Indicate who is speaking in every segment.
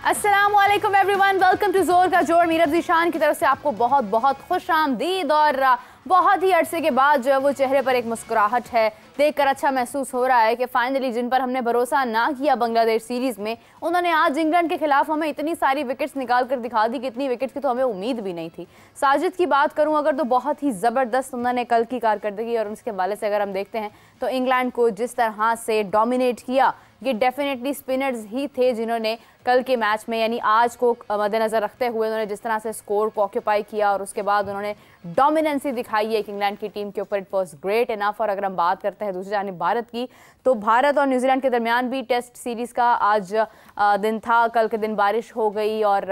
Speaker 1: अस्सलामुअलैकुम everyone, welcome to जोर का जोर। मीरब ज़ीशान की तरफ से आपको बहुत बहुत खुश आमदीद। और बहुत ही अरसे के बाद जो है वो चेहरे पर एक मुस्कुराहट है, देखकर अच्छा महसूस हो रहा है कि फाइनली जिन पर हमने भरोसा ना किया बांग्लादेश सीरीज़ में, उन्होंने आज इंग्लैंड के खिलाफ हमें इतनी सारी विकेट्स निकाल कर दिखा दी कि इतनी विकेट्स की तो हमें उम्मीद भी नहीं थी। साजिद की बात करूं अगर तो बहुत ही ज़बरदस्त उन्होंने कल की कारकर्दगी और उसके हवाले से अगर हम देखते हैं तो इंग्लैंड को जिस तरह से डोमिनेट किया, ये डेफिनेटली स्पिनर्स ही थे जिन्होंने कल के मैच में यानी आज को मद्देनज़र रखते हुए उन्होंने जिस तरह से स्कोर को ऑक्यूपाई किया और उसके बाद उन्होंने डोमिनेंसी दिखाई है इंग्लैंड की टीम के ऊपर। It was great enough. और अगर हम बात करते हैं दूसरी जानिब भारत की, तो भारत और न्यूजीलैंड के दरमियान भी टेस्ट सीरीज़ का आज दिन था। कल के दिन बारिश हो गई और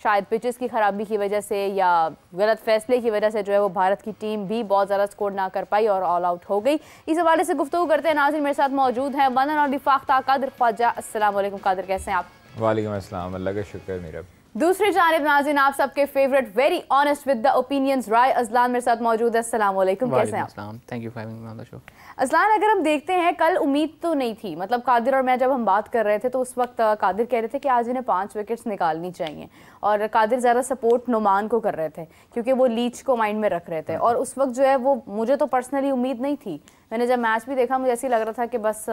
Speaker 1: शायद पिचेस की ख़राबी की वजह से या गलत फैसले की वजह से जो है वो भारत की टीम भी बहुत ज़्यादा स्कोर ना कर पाई और ऑल आउट हो गई। इस हवाले से गुफ्तगू करते हैं। नाज़रीन मेरे साथ मौजूद हैं वन और डिफाख्ता कादिर ख्वाजा। अस्सलाम वालेकुम कादिर, कैसे हैं आप?
Speaker 2: वालेकुम अस्सलाम, अल्लाह का शुक्र मीरब।
Speaker 1: दूसरी जानिब नाज़रीन आप सबके favourite very honest with the opinions Rai Ajlan मेरे साथ मौजूद है। अस्सलाम वालेकुम, कैसे हैं आप?
Speaker 3: Thank you for having me on the show.
Speaker 1: Ajlan, अगर हम देखते हैं कल उम्मीद तो नहीं थी, मतलब कादिर और मैं जब हम बात कर रहे थे तो उस वक्त कादिर कह रहे थे कि आज इन्हें 5 विकेट्स निकालनी चाहिए और कादिर ज़्यादा सपोर्ट नुमान को कर रहे थे क्योंकि वो लीच को माइंड में रख रहे थे। और उस वक्त जो है वो मुझे तो पर्सनली उम्मीद नहीं थी। मैंने जब मैच भी देखा मुझे ऐसे ही लग रहा था कि बस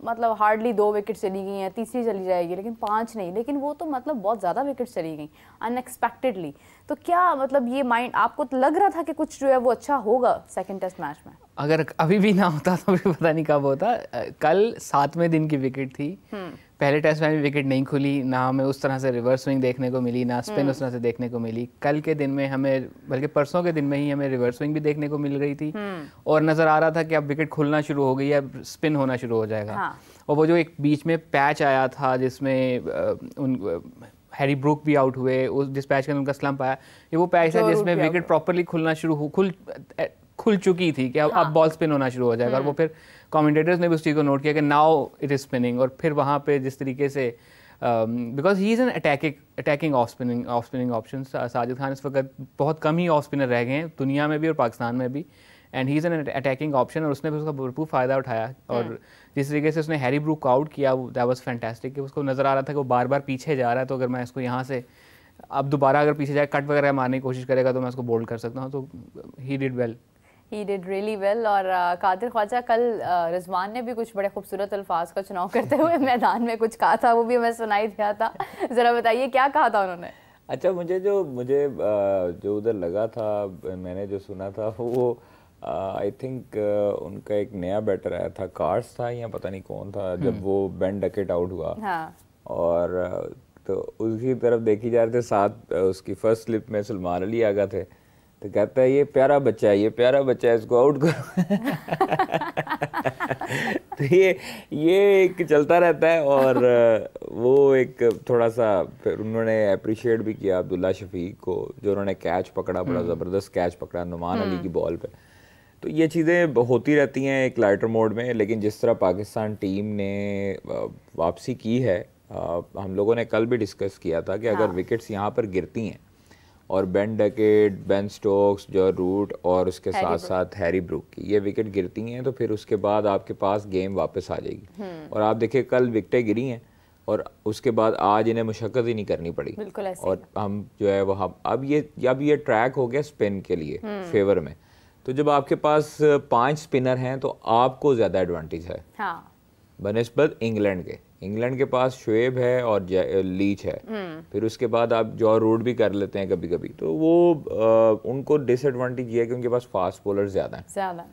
Speaker 1: मतलब हार्डली 2 विकेट चली गई हैं, तीसरी चली जाएगी, लेकिन 5 नहीं। लेकिन वो तो मतलब बहुत ज़्यादा विकेट चली गई अनएक्सपेक्टेडली। तो क्या मतलब ये माइंड आपको तो लग रहा था कि कुछ जो है वो अच्छा होगा सेकंड टेस्ट मैच में?
Speaker 3: अगर अभी भी ना होता तो भी पता नहीं कब होता। कल 7वें दिन की विकेट थी। पहले टेस्ट मैच में विकेट नहीं खुली, ना हमें उस तरह से रिवर्स स्विंग देखने को मिली, ना स्पिन उस तरह से देखने को मिली। कल के दिन में हमें, बल्कि परसों के दिन में ही हमें रिवर्स स्विंग भी देखने को मिल रही थी और नज़र आ रहा था कि अब विकेट खुलना शुरू हो गई है, स्पिन होना शुरू हो जाएगा। हाँ। और वो जो एक बीच में पैच आया था जिसमें हैरी ब्रूक भी आउट हुए, उस जिस पैच के अंदर उनका स्लंप आया, ये वो पैच है जिसमें विकेट प्रॉपरली खुलना खुल चुकी थी कि अब बॉल स्पिन होना शुरू हो जाएगा। और वो फिर कमेंटेटर्स ने भी उस चीज़ को नोट किया कि नाउ इट इज़ स्पिनिंग। और फिर वहाँ पे जिस तरीके से because he is an attacking of spinning option. Sajid Khan इस वक्त बहुत कम ही ऑफ स्पिनर रह गए हैं दुनिया में भी और पाकिस्तान में भी, and he is an attacking option और उसने भी उसका भरपूर फ़ायदा उठाया। और जिस तरीके से उसने हैरी ब्रूक को आउट किया, दैट वाज फैंटास्टिक। कि उसको नज़र आ रहा था कि वो बार बार पीछे जा रहा है, तो अगर मैं इसको यहाँ से अब दोबारा अगर पीछे जाए कट वगैरह मारने की कोशिश करेगा तो मैं उसको बोल्ड कर सकता हूँ। तो he did well, he did
Speaker 1: really well. और कादिर ख्वाजा, कल रिजवान ने भी कुछ बड़े खूबसूरत अल्फाज का चुनाव करते हुए मैदान में कुछ कहा था, वो भी हमें सुनाई दिया था। ज़रा बताइए क्या कहा था उन्होंने?
Speaker 2: अच्छा, मुझे जो उधर लगा था, मैंने जो सुना था वो आई थिंक उनका एक नया बैटर आया था, कार्स था या पता नहीं कौन था, जब वो बेन डकेट आउट हुआ। हाँ। और तो उसकी तरफ देखी जा रहे थे, साथ उसकी फर्स्ट स्लिप में सलमान अली आ गए थे, तो कहता है ये प्यारा बच्चा है, ये प्यारा बच्चा है, इसको आउट करो। तो ये एक चलता रहता है। और वो एक थोड़ा सा फिर उन्होंने अप्रिशिएट भी किया अब्दुल्ला शफीक को, जो उन्होंने कैच पकड़ा, बड़ा ज़बरदस्त कैच पकड़ा नुमान अली की बॉल पे। तो ये चीज़ें होती रहती हैं एक लाइटर मोड में। लेकिन जिस तरह पाकिस्तान टीम ने वापसी की है, हम लोगों ने कल भी डिस्कस किया था कि अगर विकेट्स यहाँ पर गिरती हैं और बेन डकेट, बेन स्टोक्स, जो रूट और उसके साथ साथ हैरी ब्रूक की ये विकेट गिरती हैं, तो फिर उसके बाद आपके पास गेम वापस आ जाएगी। और आप देखिए कल विकेटें गिरी हैं और उसके बाद आज इन्हें मुशक्कत ही नहीं करनी पड़ी। और हम जो है वो अब ये ट्रैक हो गया स्पिन के लिए फेवर में। तो जब आपके पास 5 स्पिनर हैं तो आपको ज़्यादा एडवांटेज है। हाँ। बनिस्बत इंग्लैंड के पास शोएब है और लीच है, फिर उसके बाद आप जॉ रूट भी कर लेते हैं कभी कभी, तो वो उनको डिसएडवांटेज ये है कि उनके पास फास्ट बॉलर ज़्यादा हैं।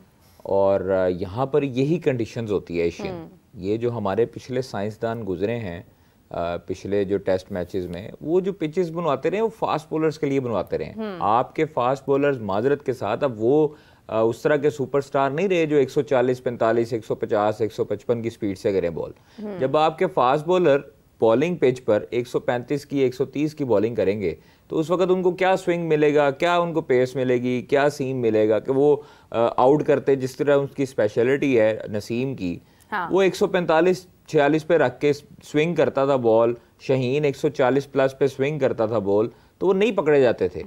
Speaker 2: और यहाँ पर यही कंडीशंस होती है एशियन। ये जो हमारे पिछले साइंसदान गुजरे हैं पिछले जो टेस्ट मैचेस में, वो जो पिचेस बनवाते रहे वो फास्ट बॉलर्स के लिए बनवाते रहे। आपके फास्ट बॉलर्स माजरत के साथ अब वो उस तरह के सुपरस्टार नहीं रहे जो 140, 45, 150, 155 की स्पीड से करें बॉल। जब आपके फास्ट बॉलर बॉलिंग पिच पर 135 की, 130 की बॉलिंग करेंगे, तो उस वक्त उनको क्या स्विंग मिलेगा, क्या उनको पेस मिलेगी, क्या सीम मिलेगा कि वो आउट करते। जिस तरह उसकी स्पेशलिटी है नसीम की, हाँ। वो 145-46 पे रख के स्विंग करता था बॉल, शाहीन 140 प्लस पे स्विंग करता था बॉल, तो वो नहीं पकड़े जाते थे।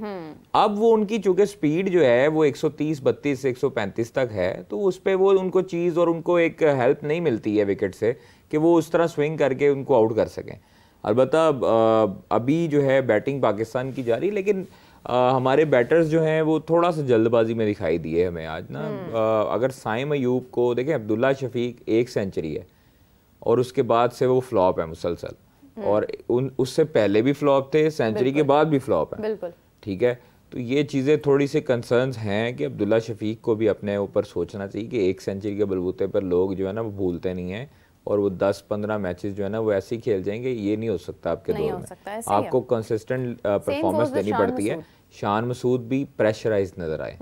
Speaker 2: अब वो उनकी चूंकि स्पीड जो है वो 130, 32, 135 तक है, तो उस पर वो उनको चीज़ और उनको एक हेल्प नहीं मिलती है विकेट से कि वो उस तरह स्विंग करके उनको आउट कर सकें। अलबत्ता अभी जो है बैटिंग पाकिस्तान की जा रही, लेकिन हमारे बैटर्स जो हैं वो थोड़ा सा जल्दबाजी में दिखाई दिए हमें आज ना। अगर साइम अयूब को देखें, अब्दुल्ला शफीक 1 सेंचुरी है और उसके बाद से वो फ्लॉप है मुसलसल, और उससे पहले भी फ्लॉप थे, सेंचुरी के बाद भी फ्लॉप है।
Speaker 1: बिल्कुल ठीक
Speaker 2: है, तो ये चीज़ें थोड़ी सी कंसर्न्स हैं कि अब्दुल्ला शफीक को भी अपने ऊपर सोचना चाहिए कि 1 सेंचुरी के बलबूते पर लोग जो है ना वो भूलते नहीं हैं, और वो 10-15 मैचेस जो है ना वो ऐसे ही खेल जाएंगे। ये नहीं हो सकता आपके दौर में, आपको कंसिस्टेंट परफॉर्मेंस देनी पड़ती है। शान मसूद भी प्रेशराइज नजर आए,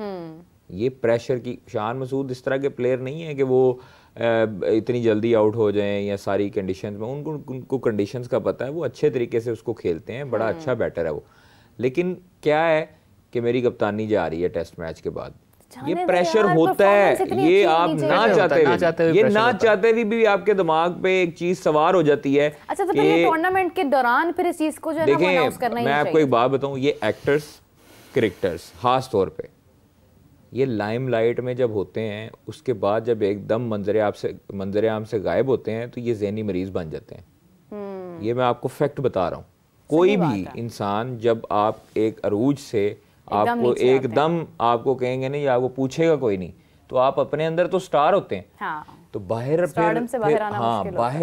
Speaker 2: ये प्रेशर की, शान मसूद इस तरह के प्लेयर नहीं है कि वो इतनी जल्दी आउट हो जाएं या सारी कंडीशंस में, उनको कंडीशंस का पता है, वो अच्छे तरीके से उसको खेलते हैं, बड़ा अच्छा बैटर है वो। लेकिन क्या है कि मेरी कप्तानी जा रही है टेस्ट मैच के बाद, ये प्रेशर होता है, ये आप ना चाहते हुए भी आपके दिमाग पे एक चीज सवार हो जाती है।
Speaker 1: अच्छा, तो ये टूर्नामेंट के दौरान फिर इस चीज को जो है ना वो अनाउंस करना ही चाहिए।
Speaker 2: मैं आपको एक बात बताऊं, ये एक्टर्स, क्रिकेटर्स खास तौर पे, ये लाइमलाइट में जब होते हैं उसके बाद जब एकदम मंजर आम से गायब होते हैं तो ये ज़हनी मरीज बन जाते हैं। ये मैं आपको फैक्ट बता रहा हूँ। कोई भी इंसान जब आप एक अरूज से आपको एकदम आपको कहेंगे नहीं, आपको पूछेगा कोई नहीं, तो आप अपने अंदर तो स्टार होते हैं। हाँ। तो बाहर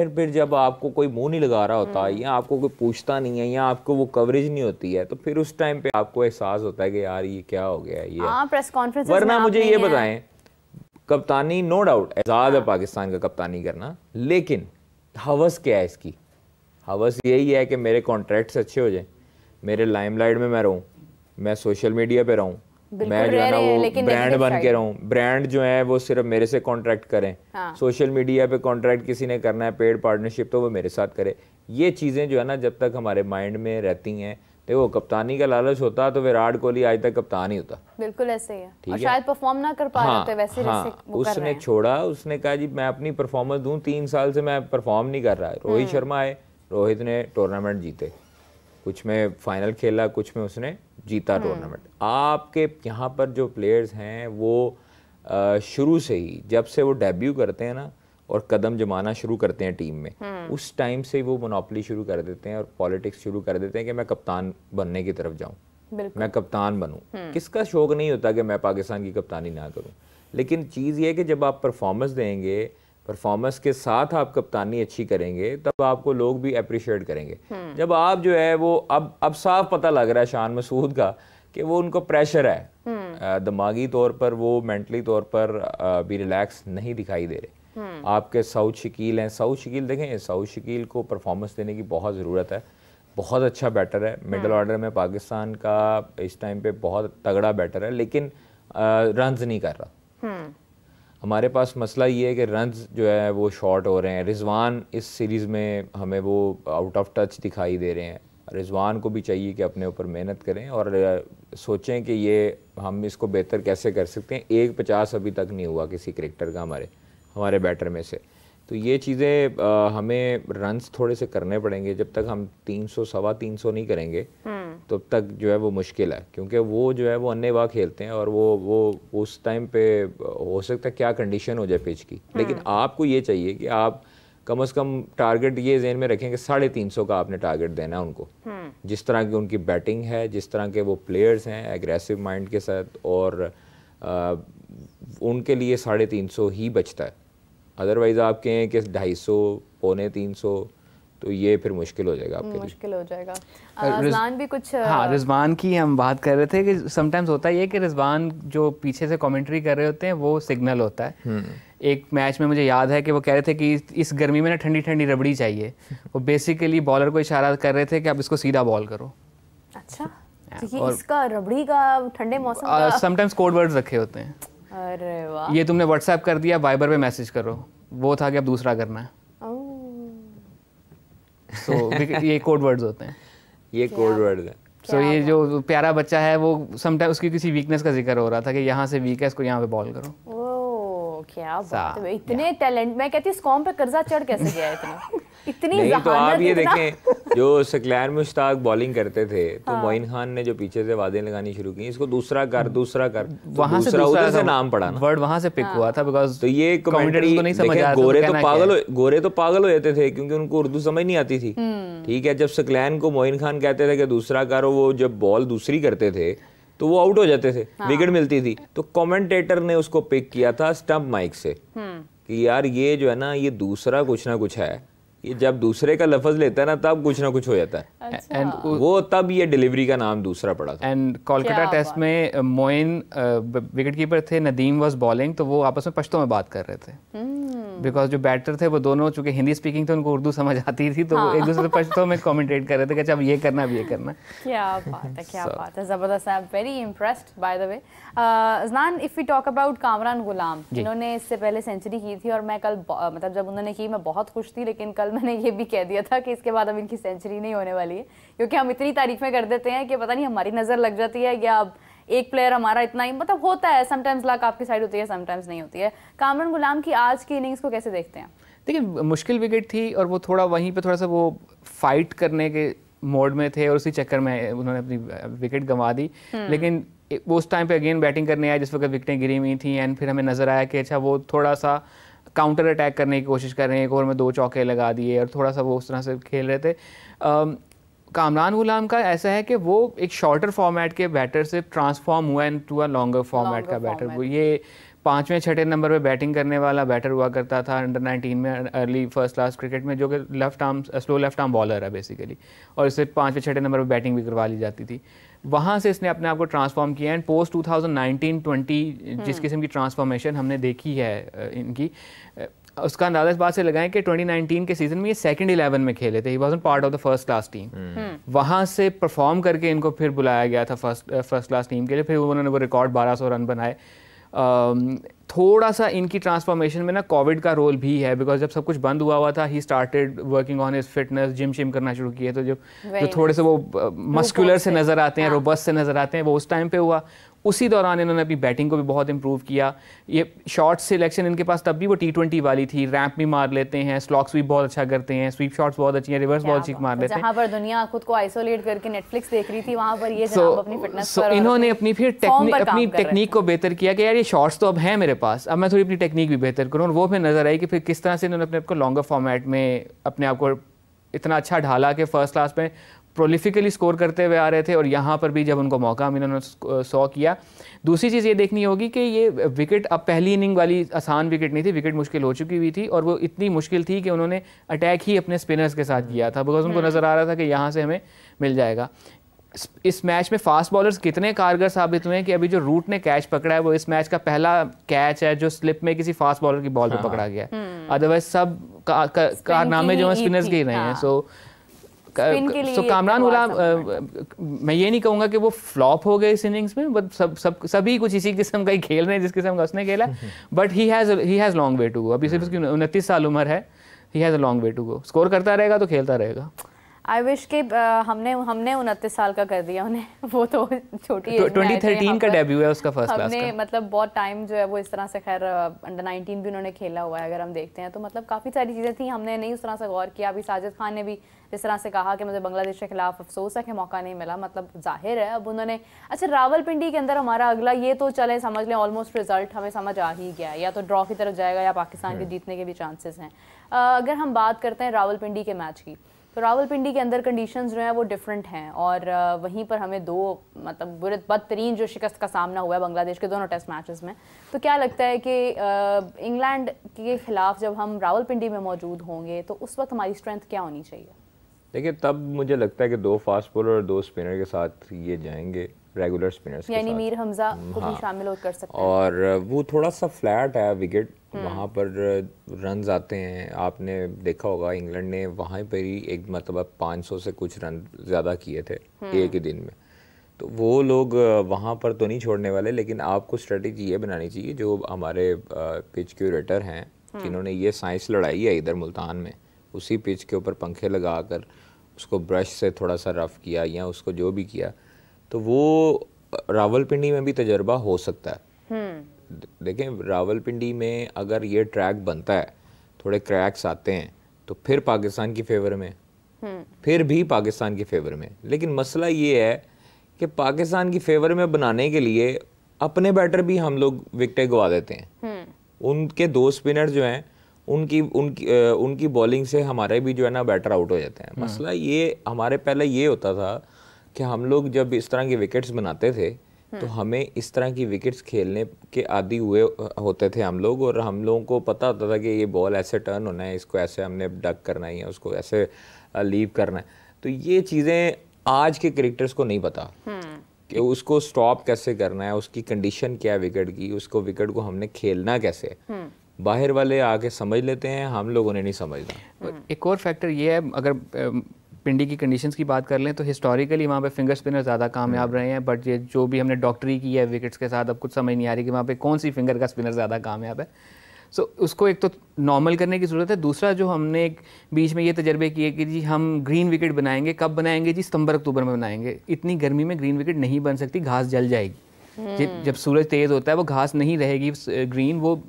Speaker 2: फिर जब आपको कोई मुंह नहीं लगा रहा होता या आपको कोई पूछता नहीं है या आपको वो कवरेज नहीं होती है, तो फिर उस टाइम पे आपको एहसास होता है कि यार ये क्या हो गया है। ये
Speaker 1: प्रेस कॉन्फ्रेंस,
Speaker 2: वरना मुझे ये बताएं, कप्तानी नो डाउट एजाज है पाकिस्तान का कप्तानी करना, लेकिन हवस क्या है इसकी? हवस यही है कि मेरे कॉन्ट्रैक्ट्स अच्छे हो जाए, मेरे लाइमलाइट में मैं रहूं, मैं सोशल मीडिया पे रहूं, मैं जो है ना वो ब्रांड बन के रहूं, ब्रांड जो है वो सिर्फ मेरे से कॉन्ट्रैक्ट करें। सोशल मीडिया पे कॉन्ट्रैक्ट किसी ने करना है, पेड पार्टनरशिप, तो वो मेरे साथ करे। ये चीज़ें जो है ना जब तक हमारे माइंड में रहती हैं, देखो कप्तानी का लालच होता तो विराट कोहली आज तक कप्तान ही होता।
Speaker 1: बिल्कुल ऐसे ही है, और शायद परफॉर्म ना कर पा रहे थे वैसे।
Speaker 2: उसने छोड़ा, उसने कहा जी मैं अपनी परफॉर्मेंस दूं, 3 साल से मैं परफॉर्म नहीं कर रहा है। रोहित शर्मा आए, रोहित ने टूर्नामेंट जीते, कुछ में फाइनल खेला, कुछ में उसने जीता टूर्नामेंट। आपके यहाँ पर जो प्लेयर्स हैं वो शुरू से ही, जब से वो डेब्यू करते हैं ना और कदम जमाना शुरू करते हैं टीम में, उस टाइम से वो मोनोपोली शुरू कर देते हैं और पॉलिटिक्स शुरू कर देते हैं कि मैं कप्तान बनने की तरफ जाऊं, मैं कप्तान बनूं। किसका शौक नहीं होता कि मैं पाकिस्तान की कप्तानी ना करूं, लेकिन चीज़ ये है कि जब आप परफॉर्मेंस देंगे, परफॉर्मेंस के साथ आप कप्तानी अच्छी करेंगे, तब आपको लोग भी अप्रिशिएट करेंगे। जब आप जो है वो अब साफ पता लग रहा है शान मसूद का कि वो उनको प्रेशर है, दिमागी तौर पर वो मेंटली तौर पर भी रिलैक्स नहीं दिखाई दे रहे। आपके सऊद शकील हैं, सऊद शकील देखें, सऊद शकील को परफॉर्मेंस देने की बहुत ज़रूरत है, बहुत अच्छा बैटर है, मिडल ऑर्डर में पाकिस्तान का इस टाइम पे बहुत तगड़ा बैटर है, लेकिन रन्स नहीं कर रहा। हमारे पास मसला ये है कि रन्स जो है वो शॉर्ट हो रहे हैं। रिजवान इस सीरीज़ में हमें वो आउट ऑफ टच दिखाई दे रहे हैं। रिजवान को भी चाहिए कि अपने ऊपर मेहनत करें और सोचें कि ये हम इसको बेहतर कैसे कर सकते हैं। 1.50 अभी तक नहीं हुआ किसी क्रिकेटर का हमारे बैटर में से। तो ये चीज़ें हमें रन्स थोड़े से करने पड़ेंगे। जब तक हम 300 सवा 300 नहीं करेंगे तब तक जो है वो मुश्किल है, क्योंकि वो जो है वो अन्नेवाह खेलते हैं और वो उस टाइम पे हो सकता है क्या कंडीशन हो जाए पिच की। लेकिन आपको ये चाहिए कि आप कम से कम टारगेट ये ज़हन में रखें कि 350 का आपने टारगेट देना है उनको। जिस तरह की उनकी बैटिंग है, जिस तरह के वो प्लेयर्स हैं एग्रेसिव माइंड के साथ, और उनके लिए 350 ही बचता है। अदरवाइज आप कहें कि 250 पौने 300 तो ये फिर मुश्किल हो जाएगा आपके लिए,
Speaker 1: मुश्किल हो जाएगा। रिजवान भी कुछ
Speaker 3: रिजवान की हम बात कर रहे थे कि समटाइम्स होता है ये कि रिजवान जो पीछे से कमेंट्री कर रहे होते हैं वो सिग्नल होता है। एक मैच में मुझे याद है कि वो कह रहे थे कि इस गर्मी में ना ठंडी ठंडी रबड़ी चाहिए। वो बेसिकली बॉलर को इशारा कर रहे थे कि आप इसको सीधा बॉल करो।
Speaker 1: अच्छा, तो ये इसका रबड़ी का ठंडे मौसम का
Speaker 3: समटाइम्स कोड वर्ड्स रखे होते हैं।
Speaker 1: अरे वाह,
Speaker 3: ये तुमने व्हाट्सएप कर दिया, वाइबर पे मैसेज करो, वो था कि अब दूसरा करना है। तो ये कोड वर्ड्स होते हैं,
Speaker 2: ये कोड वर्ड है।
Speaker 3: सो ये जो प्यारा बच्चा है वो समटाइम उसकी किसी वीकनेस का जिक्र हो रहा था कि यहाँ से वीक है, इसको यहाँ पे बॉल करो।
Speaker 1: ओह क्या बात है, इतने टैलेंट। मैं कहती हूँ इस कॉम पे कर्जा चढ़ कैसे गया इतनी
Speaker 2: नहीं, तो आप ये देखें जो सकलैन मुश्ताक बॉलिंग करते थे तो मोइन खान ने जो पीछे से वादें लगानी शुरू की, इसको दूसरा कर
Speaker 3: वहां से
Speaker 2: उधर से नाम पड़ा ना,
Speaker 3: वर्ड वहां से पिक हुआ था। बिकॉज
Speaker 2: तो ये कमेंटरी को नहीं समझ आया। गोरे तो पागल हो जाते थे क्योंकि उनको उर्दू समझ नहीं आती थी, ठीक है, जब सकलैन को मोइन खान कहते थे कि दूसरा करो, वो जब बॉल दूसरी करते थे तो वो आउट हो जाते थे, विकेट मिलती थी, तो कमेंटेटर ने उसको पिक किया था स्टंप माइक से कि यार ये जो है ना, ये दूसरा कुछ ना कुछ है, ये जब दूसरे का लफ्ज लेता है ना तब कुछ ना कुछ हो जाता है।
Speaker 1: अच्छा।
Speaker 3: एंड
Speaker 2: वो तब ये डिलीवरी का नाम दूसरा पड़ा था।
Speaker 3: एंड कोलकाता टेस्ट में मोइन विकेट कीपर थे, नदीम वाज बॉलिंग, तो वो आपस में पश्तो में बात कर रहे थे बिकॉज जो बैटर थे वो दोनों चूंकि हिंदी स्पीकिंग थे, उनको उर्दू समझ आती थी, तो वो एक दूसरे से पश्तो में कमेंटेट कर रहे थे कि अच्छा अब ये करना, अब ये करना।
Speaker 1: क्या बात है, क्या बात है, जबरदस्त। I am very impressed by the way. Ajnan, if we talk about Kamran Ghulam, इन्होंने इससे पहले सेंचुरी की थी और मैं कल मतलब जब उन्होंने की मैं बहुत खुश थी, लेकिन कल मैंने ये भी कह दिया था कि इसके बाद अब इनकी सेंचुरी नहीं होने वाली है, क्योंकि हम इतनी तारीफें कर देते हैं कि पता नहीं हमारी नज़र लग जाती है या अब एक प्लेयर हमारा इतना ही, मतलब होता है समटाइम्स लक आपकी साइड होती है, समटाइम्स नहीं होती है। कामरान गुलाम की आज की इनिंग्स को कैसे देखते हैं?
Speaker 3: देखिए, मुश्किल विकेट थी और वो थोड़ा वहीं पे थोड़ा सा वो फाइट करने के मोड में थे और उसी चक्कर में उन्होंने अपनी विकेट गंवा दी। लेकिन वो उस टाइम पे अगेन बैटिंग करने आए जिस वक्त विकेटें गिरी हुई थी, एंड फिर हमें नज़र आया कि अच्छा वो थोड़ा सा काउंटर अटैक करने की कोशिश कर रहे हैं, एक ओवर में 2 चौके लगा दिए और थोड़ा सा वो उस तरह से खेल रहे थे। कामरान गुलाम का ऐसा है कि वो एक शॉर्टर फॉर्मेट के बैटर से ट्रांसफॉर्म हुआ इनटू अ लॉन्गर फॉर्मेट का बैटर। वो ये 5वें 6ठे नंबर पे बैटिंग करने वाला बैटर हुआ करता था अंडर 19 में, अर्ली फर्स्ट क्लास क्रिकेट में, जो कि स्लो लेफ्ट आर्म बॉलर है बेसिकली, और इससे 5वें 6ठे नंबर पे बैटिंग भी करवा ली जाती थी। वहाँ से इसने अपने आप को ट्रांसफॉर्म किया एंड पोस्ट 2019-20 जिस किस्म की ट्रांसफॉर्मेशन हमने देखी है इनकी, उसका अंदाजा इस बात से लगाएं कि 2019 के सीजन में ये सेकंड 11 में खेले थे, he wasn't part of the first class team. वहाँ से परफॉर्म करके इनको फिर बुलाया गया था फर्स्ट क्लास टीम के लिए, फिर उन्होंने वो रिकॉर्ड 1200 रन बनाए। थोड़ा सा इनकी ट्रांसफॉर्मेशन में ना कोविड का रोल भी है, बिकॉज जब सब कुछ बंद हुआ था ही started working on his fitness, gym शिम करना शुरू किए, तो जो थोड़े से वो मस्कुलर से नज़र आते हैं, रोबस्ट से नज़र आते हैं, वो उस टाइम पे हुआ। उसी दौरान इन्होंने अपनी बैटिंग को भी बहुत इंप्रूव किया। ये शॉट सिलेक्शन इनके पास तब भी वो T20 वाली थी, रैंप भी मार लेते हैं, स्लॉक्स भी बहुत अच्छा करते हैं, स्वीप शॉट्स बहुत अच्छी हैं, रिवर्स बहुत अच्छी मार लेते हैं।
Speaker 1: जहाँ पर दुनिया खुद को आइसोलेट करके नेटफ्लिक्स देख रही थी, वहाँ पर ये जनाब अपनी फिटनेस पर
Speaker 3: इन्होंने अपनी फिर टेक्निक को बेहतर किया कि यार ये शॉट्स तो अब हैं मेरे पास, अब मैं थोड़ी अपनी टेक्निक भी बेहतर करूँ, और वो फिर नजर आई कि फिर किस तरह से इन्होंने अपने आप को लॉन्गर फॉर्मेट में अपने आप को इतना अच्छा ढाला कि फर्स्ट क्लास में प्रोलिफिकली स्कोर करते हुए आ रहे थे, और यहाँ पर भी जब उनको मौका मिला उन्होंने 100 किया। दूसरी चीज़ ये देखनी होगी कि ये विकेट अब पहली इनिंग वाली आसान विकेट नहीं थी, विकेट मुश्किल हो चुकी हुई थी, और वो इतनी मुश्किल थी कि उन्होंने अटैक ही अपने स्पिनर्स के साथ किया था, बिकॉज उनको नज़र आ रहा था कि यहाँ से हमें मिल जाएगा। इस मैच में फास्ट बॉलर्स कितने कारगर साबित हुए हैं कि अभी जो रूट ने कैच पकड़ा है वो इस मैच का पहला कैच है जो स्लिप में किसी फास्ट बॉलर की बॉल पे पकड़ा गया है, अदरवाइज सब कारनामे जो हैं स्पिनर्स के ही रहे हैं। सो कामरान गुलाम, मैं ये नहीं कहूँगा कि वो फ्लॉप हो गए इस इनिंग्स में, बट सभी कुछ इसी किस्म का ही खेल रहे हैं जिस किस्म का उसने खेला, but he has long way to go. अभी सिर्फ उसकी 29 साल उम्र है, he has a long way to go. Score करता रहेगा तो खेलता रहेगा।
Speaker 1: आई विश कि हमने 29 साल का कर दिया उन्हें, वो तो छोटी
Speaker 3: 2013 का डेब्यू है उसका फर्स्ट क्लास
Speaker 1: का। मतलब बहुत टाइम जो है वो इस तरह से, खैर अंडर 19 भी उन्होंने खेला हुआ है अगर हम देखते हैं तो, मतलब काफ़ी सारी चीज़ें थी, हमने नहीं उस तरह से गौर किया। अभी साजिद खान ने भी जिस तरह से कहा कि मुझे बांग्लादेश के खिलाफ अफसोस है कि मौका नहीं मिला, मतलब जाहिर है अब उन्होंने, अच्छा रावलपिंडी के अंदर हमारा अगला ये तो चले समझ लें ऑलमोस्ट रिजल्ट हमें समझ आ ही गया, या तो ड्रॉ की तरफ जाएगा या पाकिस्तान के जीतने के भी चांसेस हैं। अगर हम बात करते हैं रावलपिंडी के मैच की, तो रावलपिंडी के अंदर कंडीशंस जो हैं वो डिफरेंट हैं, और वहीं पर हमें 2 मतलब बदतरीन जो शिकस्त का सामना हुआ है बांग्लादेश के दोनों टेस्ट मैचेस में। तो क्या लगता है कि इंग्लैंड के खिलाफ जब हम रावलपिंडी में मौजूद होंगे तो उस वक्त हमारी स्ट्रेंथ क्या होनी चाहिए? देखिए,
Speaker 2: तब मुझे लगता है कि 2 फास्ट बॉलर और 2 स्पिनर के साथ ये जाएंगे, रेगुलर स्पिनर्स
Speaker 1: यानी मीर हमजा को भी शामिल कर सकते हैं,
Speaker 2: और वो थोड़ा सा फ्लैट है विकेट, वहाँ पर रन्स आते हैं। आपने देखा होगा इंग्लैंड ने वहाँ पर ही एक मतलब 500 से कुछ रन ज़्यादा किए थे एक ही दिन में, तो वो लोग वहाँ पर तो नहीं छोड़ने वाले। लेकिन आपको स्ट्रेटेजी ये बनानी चाहिए, जो हमारे पिच क्यूरेटर हैं जिन्होंने ये साइंस लड़ाई है इधर मुल्तान में, उसी पिच के ऊपर पंखे लगाकर उसको ब्रश से थोड़ा सा रफ़ किया या उसको जो भी किया, तो वो रावलपिंडी में भी तजर्बा हो सकता है। देखें, रावलपिंडी में अगर ये ट्रैक बनता है, थोड़े क्रैक्स आते हैं, तो फिर पाकिस्तान की फेवर में, फिर भी पाकिस्तान की फेवर में। लेकिन मसला ये है कि पाकिस्तान की फेवर में बनाने के लिए अपने बैटर भी हम लोग विकेटें गवा देते हैं। उनके 2 स्पिनर जो हैं उनकी उनकी उनकी बॉलिंग से हमारे भी जो है ना बैटर आउट हो जाते हैं। मसला ये हमारे पहले ये होता था कि हम लोग जब इस तरह की विकेट्स बनाते थे तो हमें इस तरह की विकेट्स खेलने के आदी हुए होते थे हम लोग, और हम लोगों को पता होता था कि ये बॉल ऐसे टर्न होना है, इसको ऐसे हमने डक करना है या उसको ऐसे लीव करना है। तो ये चीज़ें आज के क्रिकेटर्स को नहीं पता कि उसको स्टॉप कैसे करना है, उसकी कंडीशन क्या है विकेट की, उसको विकेट को हमने खेलना कैसे। बाहर वाले आके समझ लेते हैं, हम लोगों ने नहीं समझना।
Speaker 3: एक और फैक्टर ये है, अगर पिंडी की कंडीशंस की बात कर लें तो हिस्टोरिकली वहाँ पे फिंगर स्पिनर ज़्यादा कामयाब रहे हैं, बट ये जो भी हमने डॉक्टरी की है विकेट्स के साथ, अब कुछ समझ नहीं आ रही कि वहाँ पे कौन सी फिंगर का स्पिनर ज़्यादा कामयाब है। सो उसको एक तो नॉर्मल करने की ज़रूरत है। दूसरा जो हमने एक बीच में ये तजर्बे किए कि जी हम ग्रीन विकेट बनाएंगे, कब बनाएंगे जी, सितंबर अक्टूबर में बनाएंगे। इतनी गर्मी में ग्रीन विकेट नहीं बन सकती, घास जल जाएगी। जब सूरज तेज़ होता है वो घास नहीं रहेगी ग्रीन, वो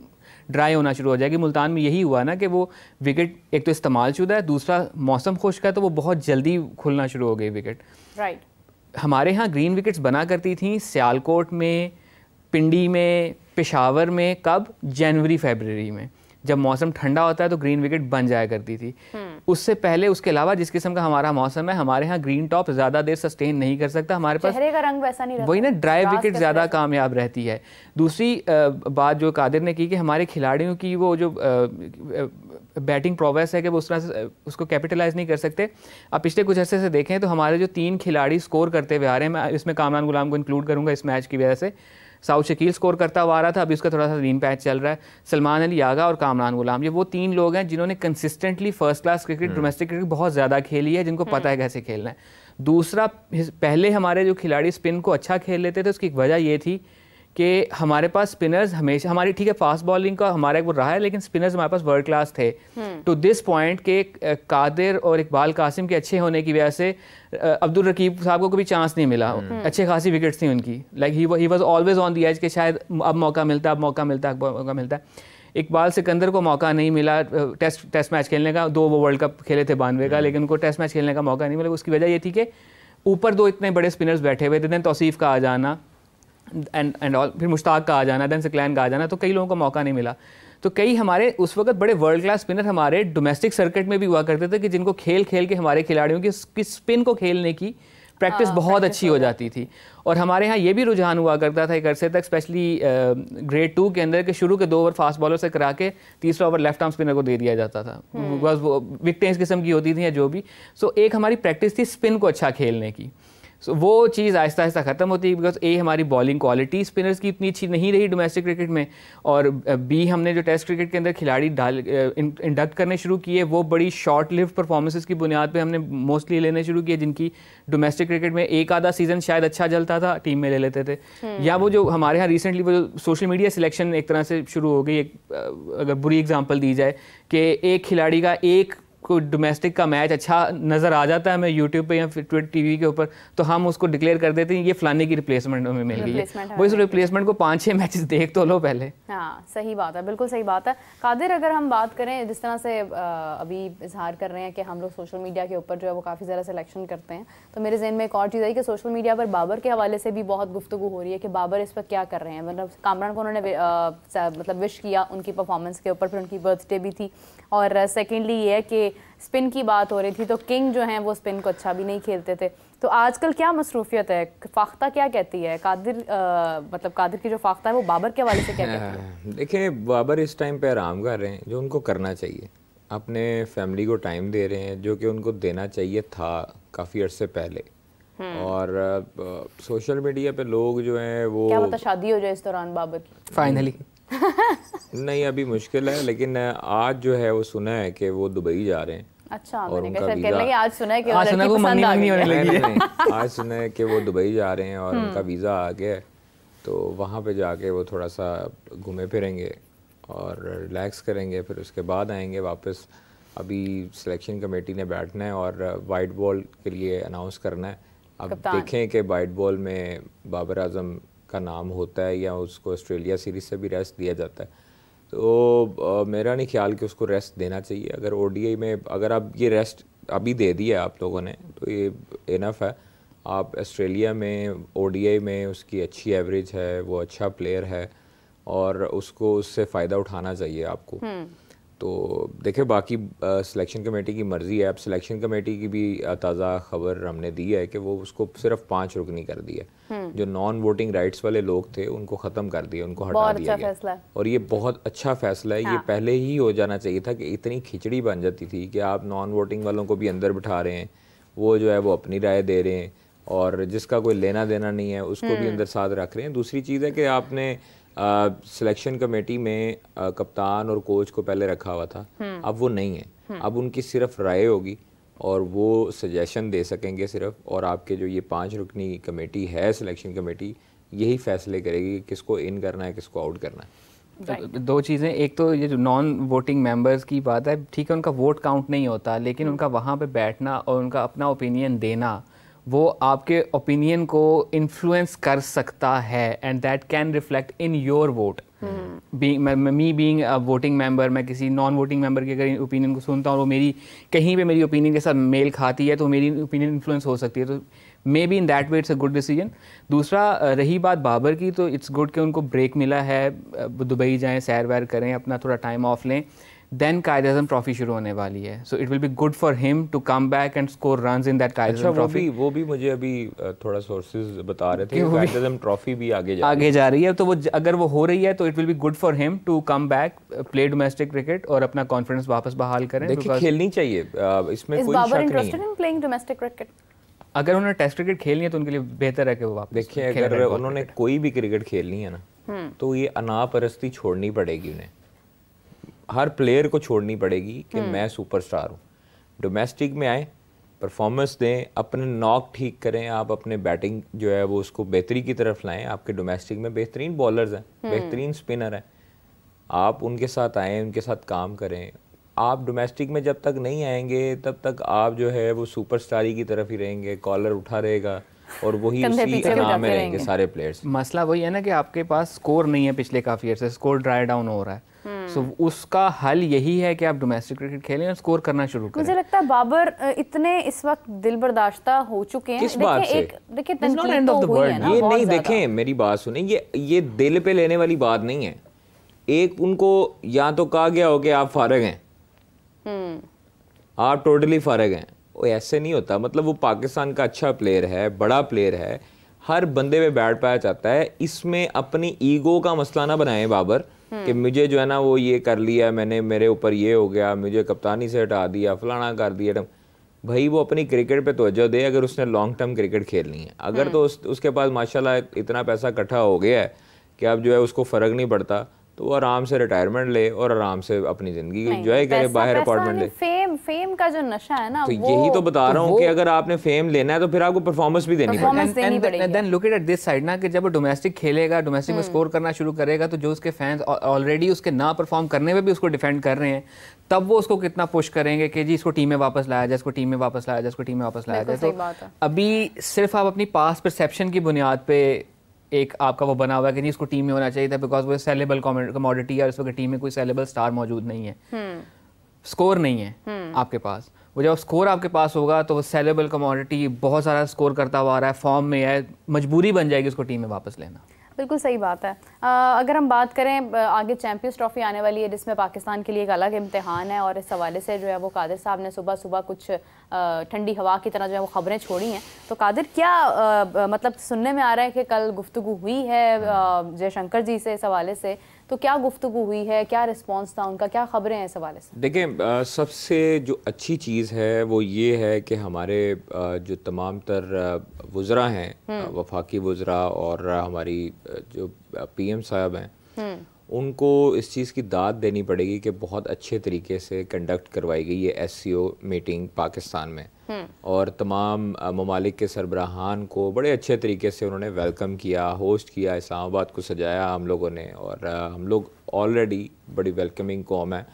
Speaker 3: ड्राई होना शुरू हो जाएगी। मुल्तान में यही हुआ ना कि वो विकेट एक तो इस्तेमाल शुदा है, दूसरा मौसम खुश्क है तो वो बहुत जल्दी खुलना शुरू हो गई विकेट।
Speaker 1: राइट।
Speaker 3: हमारे यहाँ ग्रीन विकेट्स बना करती थी सियालकोट में, पिंडी में, पेशावर में, कब, जनवरी फरवरी में, जब मौसम ठंडा होता है तो ग्रीन विकेट बन जाया करती थी। उससे पहले उसके अलावा जिस किस्म का हमारा मौसम है, हमारे यहाँ ग्रीन टॉप ज़्यादा देर सस्टेन नहीं कर सकता। हमारे पास
Speaker 1: चेहरे का रंग वैसा नहीं रहता,
Speaker 3: वही ना, ड्राई विकेट ज़्यादा कामयाब रहती है। दूसरी बात जो कादिर ने की कि हमारे खिलाड़ियों की वो जो बैटिंग प्रोग्रेस है कि वो उस तरह से उसको कैपिटलाइज नहीं कर सकते। अब पिछले कुछ अर्से से देखें तो हमारे जो 3 खिलाड़ी स्कोर करते हुए आ रहे हैं, मैं इसमें कामरान गुलाम को इंक्लूड करूँगा इस मैच की वजह से। साउथ शकील स्कोर करता हुआ आ रहा था, अभी उसका थोड़ा सा रीन पैच चल रहा है। सलमान अली आगा और कामरान गुलाम, ये वो 3 लोग हैं जिन्होंने consistently first class cricket, domestic cricket बहुत ज़्यादा खेली है, जिनको पता है कैसे खेलना है। दूसरा, पहले हमारे जो खिलाड़ी स्पिन को अच्छा खेल लेते थे, उसकी एक वजह ये थी कि हमारे पास स्पिनर्स हमेशा, हमारी ठीक है फास्ट बॉलिंग का हमारा एक वो रहा है, लेकिन स्पिनर्स हमारे पास वर्ल्ड क्लास थे। टू दिस पॉइंट के कादिर और इकबाल कासिम के अच्छे होने की वजह से अब्दुल रकीब साहब को कभी चांस नहीं मिला। अच्छे खासी विकेट्स थी उनकी, like he was always on the edge कि शायद अब मौका मिलता है, अब मौका मिलता है, अब मौका मिलता है। इकबाल सिकंदर को मौका नहीं मिला टेस्ट मैच खेलने का, 2 वो वर्ल्ड कप खेले थे 92 का, लेकिन उनको टेस्ट मैच खेलने का मौका नहीं मिला। उसकी वजह ये थी कि ऊपर 2 इतने बड़े स्पिनर्स बैठे हुए थे, देन तौसीफ का आ जाना एंड ऑल, फिर मुश्ताक का आ जाना, देन सिकलैन का आ जाना, तो कई लोगों को मौका नहीं मिला। तो कई हमारे उस वक्त बड़े वर्ल्ड क्लास स्पिनर हमारे डोमेस्टिक सर्किट में भी हुआ करते थे कि जिनको खेल खेल के हमारे खिलाड़ियों की स्पिन को खेलने की प्रैक्टिस बहुत अच्छी हो जाती थी। और हमारे यहाँ ये भी रुझान हुआ करता था एक अरसे तक, स्पेशली ग्रेड 2 के अंदर, के शुरू के 2 ओवर फास्ट बॉलर से करा के तीसरा ओवर लेफ्ट आर्म स्पिनर को दे दिया जाता था, बिकॉज वो विकेटें इस किस्म की होती थी या जो भी। सो एक हमारी प्रैक्टिस थी स्पिन को अच्छा खेलने की। सो वो चीज़ आहिस्ता आहिस्ता ख़त्म होती है, बिकॉज ए हमारी बॉलिंग क्वालिटी स्पिनर्स की इतनी अच्छी नहीं रही डोमेस्टिक क्रिकेट में, और बी हमने जो टेस्ट क्रिकेट के अंदर खिलाड़ी इंडक्ट करने शुरू किए वो बड़ी शॉर्ट लिव परफॉर्मेंसेस की बुनियाद पे हमने मोस्टली लेने शुरू किए, जिनकी डोमेस्टिक क्रिकेट में एक आधा सीजन शायद अच्छा चलता था, टीम में ले लेते थे। या वो जो हमारे यहाँ रिसेंटली वो सोशल मीडिया सिलेक्शन एक तरह से शुरू हो गई, अगर बुरी एग्जाम्पल दी जाए कि एक खिलाड़ी का एक कोई डोमेस्टिक का मैच अच्छा नज़र आ जाता है हमें यूट्यूब पे या फिर टीवी के ऊपर, तो हम उसको डिक्लेयर कर देते हैं ये फलाने की रिप्लेसमेंट हमें मिल गई है। वो इस रिप्लेसमेंट को 5-6 मैचेस देख तो लो पहले।
Speaker 1: हाँ सही बात है, बिल्कुल सही बात है। कादिर, अगर हम बात करें जिस तरह से अभी इजहार कर रहे हैं कि हम लोग सोशल मीडिया के ऊपर जो है वो काफ़ी ज़्यादा सिलेक्शन करते हैं, तो मेरे जहन में एक और चीज़ आई कि सोशल मीडिया पर बाबर के हवाले से भी बहुत गुफ्तगू हो रही है कि बाबर इस वक्त क्या कर रहे हैं। मतलब कामरान को उन्होंने मतलब विश किया उनकी परफॉर्मेंस के ऊपर, फिर उनकी बर्थडे भी थी, और सेकेंडली ये है कि स्पिन की बात हो रही थी, तो किंग जो हैं वो स्पिन को अच्छा भी नहीं खेलते थे। तो आजकल क्या मसरूफियत है, फाख्ता क्या कहती है कादिर, मतलब कादिर की जो फाख्ता है वो बाबर के हवाले से क्या कहती है?
Speaker 2: देखें, बाबर इस टाइम पे आराम कर रहे हैं, जो उनको करना चाहिए, अपने फैमिली को टाइम दे रहे हैं जो कि उनको देना चाहिए था काफ़ी अर्से पहले। और सोशल मीडिया पे लोग जो हैं वो,
Speaker 1: क्या पता शादी हो जाए इस दौरान बाबर की
Speaker 3: फाइनली।
Speaker 2: नहीं अभी मुश्किल है, लेकिन आज जो है वो सुना है कि वो दुबई जा रहे हैं।
Speaker 1: अच्छा,
Speaker 2: और
Speaker 1: मैंने
Speaker 2: उनका
Speaker 1: कहा शायद आज सुना है कि
Speaker 3: आज सुना को मंगनी मंगनी होने लगी है।
Speaker 2: आज सुना है कि वो दुबई जा रहे हैं और उनका वीज़ा आ गया है, तो वहाँ पे जाके वो थोड़ा सा घूमे फिरेंगे और रिलैक्स करेंगे, फिर उसके बाद आएंगे वापस। अभी सिलेक्शन कमेटी ने बैठना है और वाइट बॉल के लिए अनाउंस करना है। अब देखें कि वाइट बॉल में बाबर आजम का नाम होता है या उसको ऑस्ट्रेलिया सीरीज़ से भी रेस्ट दिया जाता है। तो मेरा नहीं ख्याल कि उसको रेस्ट देना चाहिए। अगर ओडीआई में अगर आप ये रेस्ट अभी दे दिया आप लोगों ने तो ये इनफ है। आप ऑस्ट्रेलिया में ओडीआई में उसकी अच्छी एवरेज है, वो अच्छा प्लेयर है और उसको उससे फ़ायदा उठाना चाहिए आपको। तो देखिए बाकी सिलेक्शन कमेटी की मर्ज़ी है। अब सिलेक्शन कमेटी की भी ताज़ा खबर हमने दी है कि वो उसको सिर्फ 5 रुकनी कर दी है। जो नॉन वोटिंग राइट्स वाले लोग थे उनको ख़त्म कर दिया, उनको हटा दिया गया। और ये बहुत अच्छा फैसला है। ये पहले ही हो जाना चाहिए था कि इतनी खिचड़ी बन जाती थी कि आप नॉन वोटिंग वालों को भी अंदर बिठा रहे हैं, वो जो है वो अपनी राय दे रहे हैं, और जिसका कोई लेना देना नहीं है उसको भी अंदर साथ रख रहे हैं। दूसरी चीज़ है कि आपने सिलेक्शन कमेटी में कप्तान और कोच को पहले रखा हुआ था, अब वो नहीं है। अब उनकी सिर्फ राय होगी और वो सजेशन दे सकेंगे सिर्फ, और आपके जो ये 5 रुकनी कमेटी है सिलेक्शन कमेटी, यही फैसले करेगी कि किसको इन करना है, किसको आउट करना है।
Speaker 3: दो चीज़ें, एक तो ये जो नॉन वोटिंग मेंबर्स की बात है, ठीक है उनका वोट काउंट नहीं होता, लेकिन उनका वहाँ पे बैठना और उनका अपना ओपिनियन देना, वो आपके ओपिनियन को इन्फ्लुएंस कर सकता है, and that can reflect in your vote. Me being a voting member, मैं किसी नॉन वोटिंग मेंबर के अगर ओपिनियन को सुनता हूँ और वो मेरी कहीं पे मेरी ओपिनियन के साथ मेल खाती है तो मेरी ओपिनियन इन्फ्लुएंस हो सकती है, तो may be in that way it's a good decision. दूसरा, रही बात बाबर की, तो इट्स गुड कि उनको ब्रेक मिला है, दुबई जाएँ, सैर वैर करें, अपना थोड़ा टाइम ऑफ लें, देन कायद-ए-आज़म ट्रॉफी शुरू होने वाली है, so it will be good for him to come back and score runs in that Quaid-e-Azam trophy.
Speaker 2: वो भी मुझे अभी थोड़ा सोर्सेज बता रहे थे कि कायद-ए-आज़म ट्रॉफी भी आगे
Speaker 3: जा रही है, तो वो अगर वो हो रही है तो it will be good for him to come back, play domestic cricket और अपना कॉन्फिडेंस वापस बहाल करें।
Speaker 2: देखिए खेलनी चाहिए, इसमें कोई शक नहीं है।
Speaker 1: प्लेइंग डोमेस्टिक क्रिकेट,
Speaker 3: अगर उन्होंने टेस्ट क्रिकेट खेलनी है तो उनके लिए बेहतर है कि वो वापस।
Speaker 2: देखिए अगर उन्होंने कोई भी क्रिकेट खेलनी है ना, तो ये अनापरस्ती छोड़नी पड़ेगी उन्हें, हर प्लेयर को छोड़नी पड़ेगी कि मैं सुपरस्टार हूँ। डोमेस्टिक में आए, परफॉर्मेंस दें, अपने नॉक ठीक करें, आप अपने बैटिंग जो है वो उसको बेहतरी की तरफ लाएं। आपके डोमेस्टिक में बेहतरीन बॉलर्स हैं, बेहतरीन स्पिनर हैं, आप उनके साथ आएँ, उनके साथ काम करें। आप डोमेस्टिक में जब तक नहीं आएंगे तब तक आप जो है वो सुपरस्टारी की तरफ ही रहेंगे, कॉलर उठा रहेगा और वही उसी नाम में रहेंगे सारे प्लेयर्स।
Speaker 3: मसला वही है ना कि आपके पास स्कोर नहीं है, पिछले काफ़ी अर्से स्कोर ड्राई डाउन हो रहा है, सो उसका हल यही है कि आप डोमेस्टिक क्रिकेट खेलें और स्कोर करना शुरू करें।
Speaker 1: मुझे लगता है बाबर इतने इस वक्त दिल बर्दाश्ता हो चुके हैं।
Speaker 2: किस बात से?
Speaker 1: देखिए तनकीद तो हुई है ना,
Speaker 2: ये नहीं, देखें मेरी बात सुने, ये दिल पे लेने वाली बात नहीं है। एक उनको या तो कहा गया हो कि आप फारिग हैं, आप टोटली फारिग हैं, वो ऐसे नहीं होता। मतलब वो पाकिस्तान का अच्छा प्लेयर है, बड़ा प्लेयर है, हर बंदे पे बैट पाया जाता है। इसमें अपनी ईगो का मसला ना बनाए बाबर कि मुझे जो है ना वो ये कर लिया मैंने, मेरे ऊपर ये हो गया, मुझे कप्तानी से हटा दिया, फलाना कर दिया। भाई वो अपनी क्रिकेट पे तवज्जो दे अगर उसने लॉन्ग टर्म क्रिकेट खेलनी है। अगर तो उसके पास माशाल्लाह इतना पैसा इकट्ठा हो गया है कि अब जो है उसको फ़र्क नहीं पड़ता, तो वो आराम से रिटायरमेंट ले और आराम से अपनी ज़िंदगी को एंजॉय करे, बाहर अपार्टमेंट ले।
Speaker 1: फेम का जो नशा है ना,
Speaker 2: तो यही तो बता रहा हूँ कि अगर आपने फेम लेना है तो फिर आपको परफॉर्मेंस भी देनी
Speaker 3: पड़ेगी। Then look at this side ना, कि जब वो डोमेस्टिक खेलेगा, डोमेस्टिक में स्कोर करना शुरू करेगा, तो जो उसके फैंस ऑलरेडी उसके ना परफॉर्म करने में भी उसको डिफेंड कर रहे हैं, तब वो उसको कितना पुश करेंगे कि जी इसको टीम में वापस लाया जाए, इसको टीम में वापस लाया जाए, इसको टीम में वापस लाया जाए। तो अभी सिर्फ आप अपनी पास्ट परसेप्शन की बुनियाद पे एक आपका वो बना हुआ है कि नहीं इसको टीम में होना चाहिए था, बिकॉज वो सेलेबल कमोडिटी है, इस वक्त टीम में कोई सेलेबल स्टार मौजूद नहीं है, स्कोर नहीं है आपके पास। वो जब स्कोर आपके पास होगा तो वो सेलेबल कमोडिटी बहुत सारा स्कोर करता हुआ आ रहा है, फॉर्म में है, मजबूरी बन जाएगी उसको टीम में वापस लेना।
Speaker 1: बिल्कुल सही बात है। अगर हम बात करें, आगे चैंपियंस ट्रॉफी आने वाली है जिसमें पाकिस्तान के लिए एक अलग इम्तिहान है, और इस हवाले से जो है वो कादिर साहब ने सुबह सुबह कुछ ठंडी हवा की तरह जो है वो खबरें छोड़ी हैं। तो कादिर क्या मतलब सुनने में आ रहा है कि कल गुफ्तगू हुई है जयशंकर जी से इस हवाले से, तो क्या गुफ्तगू हुई है, क्या रिस्पॉन्स था उनका, क्या खबरें हैं इस हवाले से?
Speaker 2: देखें सबसे जो अच्छी चीज़ है वो ये है कि हमारे जो तमाम तर वज़रा हैं, वफाकी वज़रा और हमारी जो पीएम साहब हैं, उनको इस चीज़ की दाद देनी पड़ेगी कि बहुत अच्छे तरीके से कंडक्ट करवाई गई ये SCO मीटिंग पाकिस्तान में, और तमाम ममालिक के सरबराहान को बड़े अच्छे तरीके से उन्होंने वेलकम किया, होस्ट किया, इस्लामाबाद को सजाया हम लोगों ने, और हम लोग ऑलरेडी बड़ी वेलकमिंग कौम है।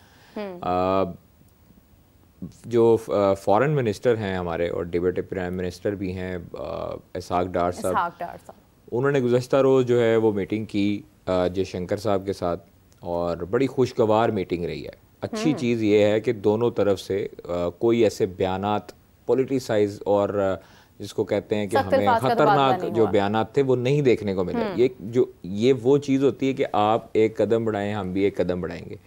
Speaker 2: जो फॉरेन मिनिस्टर हैं हमारे और डिप्टी प्राइम मिनिस्टर भी हैं इसहाक डार साहब, उन्होंने गुज़श्ता रोज़ जो है वो मीटिंग की जयशंकर साहब के साथ, और बड़ी खुशगवार मीटिंग रही है। अच्छी चीज़ ये है कि दोनों तरफ से कोई ऐसे बयानात पॉलिटिसाइज और जिसको कहते हैं कि हमें ख़तरनाक जो बयानात थे वो नहीं देखने को मिले। ये वो चीज़ होती है कि आप एक कदम बढ़ाएं, हम भी एक कदम बढ़ाएंगे।